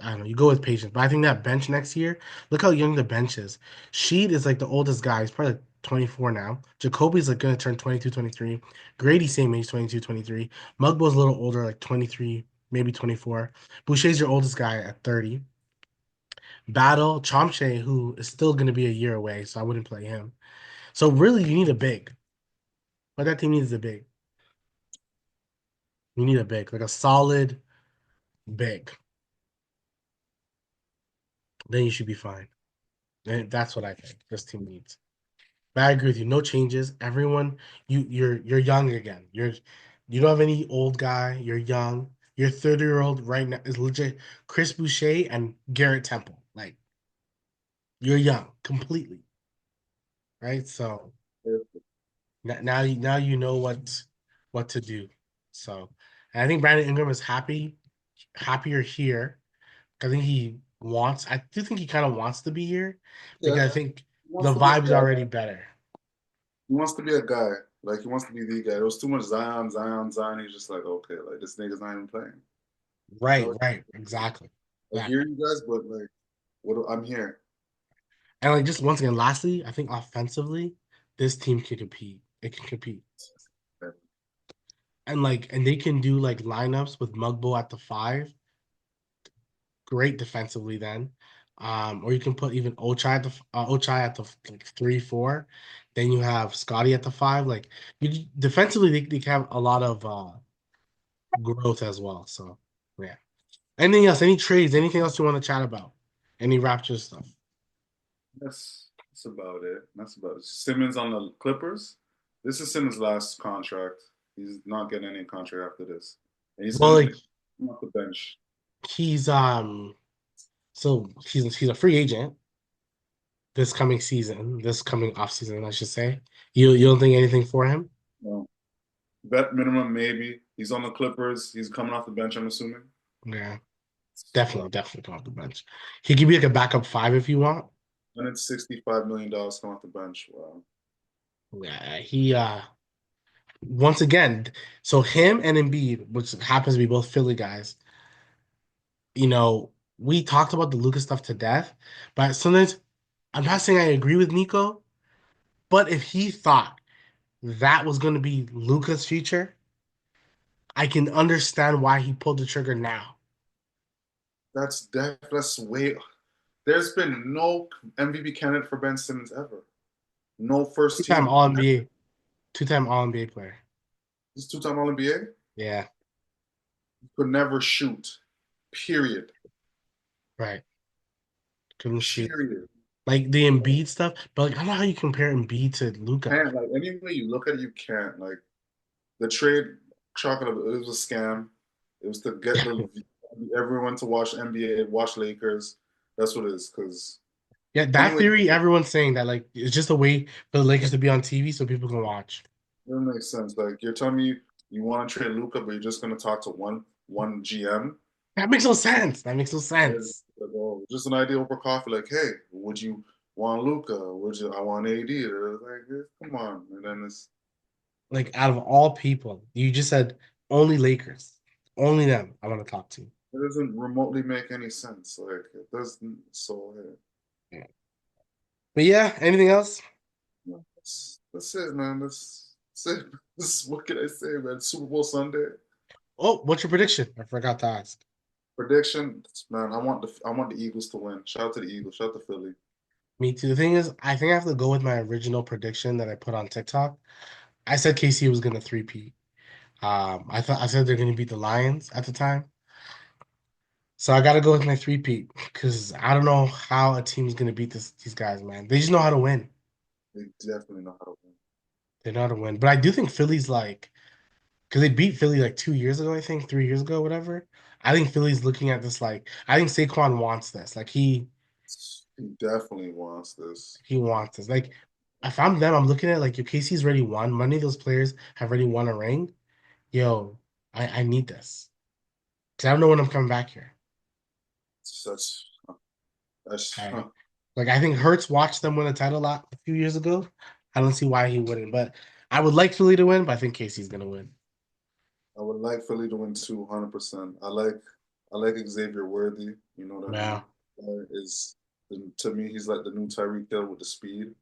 I don't know. You go with patience, but I think that bench next year. Look how young the bench is. Sheed is like the oldest guy. He's probably like 24 now. Jacoby's like gonna turn 22, 23. Grady same age, 22, 23. Mugbo's a little older, like 23, maybe 24. Boucher's your oldest guy at 30. Battle Chomche, who is still gonna be a year away, so I wouldn't play him. So really, you need a big. What that team needs is a big. You need a big, like a solid big. Then you should be fine. And that's what I think this team needs. But I agree with you. No changes. Everyone, you're young again. You don't have any old guy. You're young. Your 30-year-old right now is legit Chris Boucher and Garrett Temple. Like you're young completely, right? So now you know what to do. So and I think Brandon Ingram is happier here. I think he wants. I do think he kind of wants to be here Yeah. because I think He wants the to be a vibe's guy. already better. He wants to be a guy. Like he wants to be the guy. There was too much Zion, Zion, Zion. He's just like, okay, like this nigga's not even playing. Right, No, right, exactly. I Yeah. hear you guys, but like, I'm here. And like just once again, lastly, I think offensively, this team can compete. It can compete. And they can do like lineups with Mugbo at the 5. Great defensively then. Or you can put even Ochai at the like 3, 4. Then you have Scotty at the 5. Like you defensively, they can have a lot of growth as well. So yeah. Anything else? Any trades? Anything else you want to chat about? Any Raptors stuff? That's about it. That's about it. Simmons on the Clippers. This is Simmons' last contract. He's not getting any contract after this, and he's Well, gonna like come off the bench. he's so he's a free agent this coming season, this coming off season, I should say. You don't think anything for him? No. Vet minimum maybe. He's on the Clippers. He's coming off the bench. I'm assuming. Yeah, But definitely come off the bench. He could be like a backup 5 if you want. $165 million come off the bench. Wow. Yeah, he once again, so him and Embiid, which happens to be both Philly guys, we talked about the Lucas stuff to death, but sometimes I'm not saying I agree with Nico, but if he thought that was going to be Luca's future, I can understand why he pulled the trigger now. That's way. There's been no MVP candidate for Ben Simmons ever. No first Two-time team. All NBA, two-time All NBA player. He's two-time All NBA. Yeah, Could never shoot. Period. right. Couldn't shoot. Period. Like the Embiid stuff, but like I don't know how you compare Embiid to Luca. Can't like any way you look at it, you can't. Like the trade, chocolate, it was a scam. It was to get the everyone to watch NBA, watch Lakers. That's what it is. Because Yeah, that anyway, theory, everyone's saying that like it's just a way for the Lakers to be on TV so people can watch. That makes sense. Like you're telling me you want to trade Luca, but you're just gonna talk to one GM. That makes no sense. That makes no sense. Like, oh, just an idea over coffee. Like, hey, would you want Luca? Would you? I want AD. They're like, come on. And then it's Like out of all people, you just said only Lakers, only them. I want to talk to. it doesn't remotely make any sense. Like it doesn't. So hey, Yeah. But yeah, anything else? that's it, man. That's it. What can I say, man? Super Bowl Sunday Oh, what's your prediction? I forgot to ask. prediction, man. I want the Eagles to win. Shout out to the Eagles. Shout out to Philly. Me too. The thing is, I think I have to go with my original prediction that I put on TikTok. I said KC was gonna three-peat. I said they're gonna beat the Lions at the time. So I gotta go with my three-peat because I don't know how a team's gonna beat these guys, man. They just know how to win. They definitely know how to win. They know how to win. But I do think Philly's like, because they beat Philly like 2 years ago, I think 3 years ago, whatever. I think Philly's looking at this like I think Saquon wants this. Like He definitely wants this. he wants this. Like if I'm them, I'm looking at like your KC's already won. Many of those players have already won a ring. Yo, I need this. Because I don't know when I'm coming back here. That's that's I like I think Hurts watched them win a title a few years ago. I don't see why he wouldn't, but I would like Philly to win, but I think KC's gonna win. I would like Philly to win too, 100%. I like Xavier Worthy. You know what I mean? Yeah. Is to me he's like the new Tyreek Hill with the speed.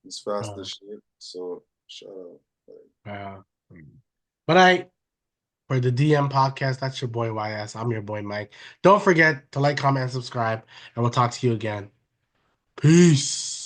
He's fast as shit. So shout out. Like, Yeah. But for the DM podcast, that's your boy YS. I'm your boy Mike. Don't forget to like, comment, and subscribe, and we'll talk to you again. Peace.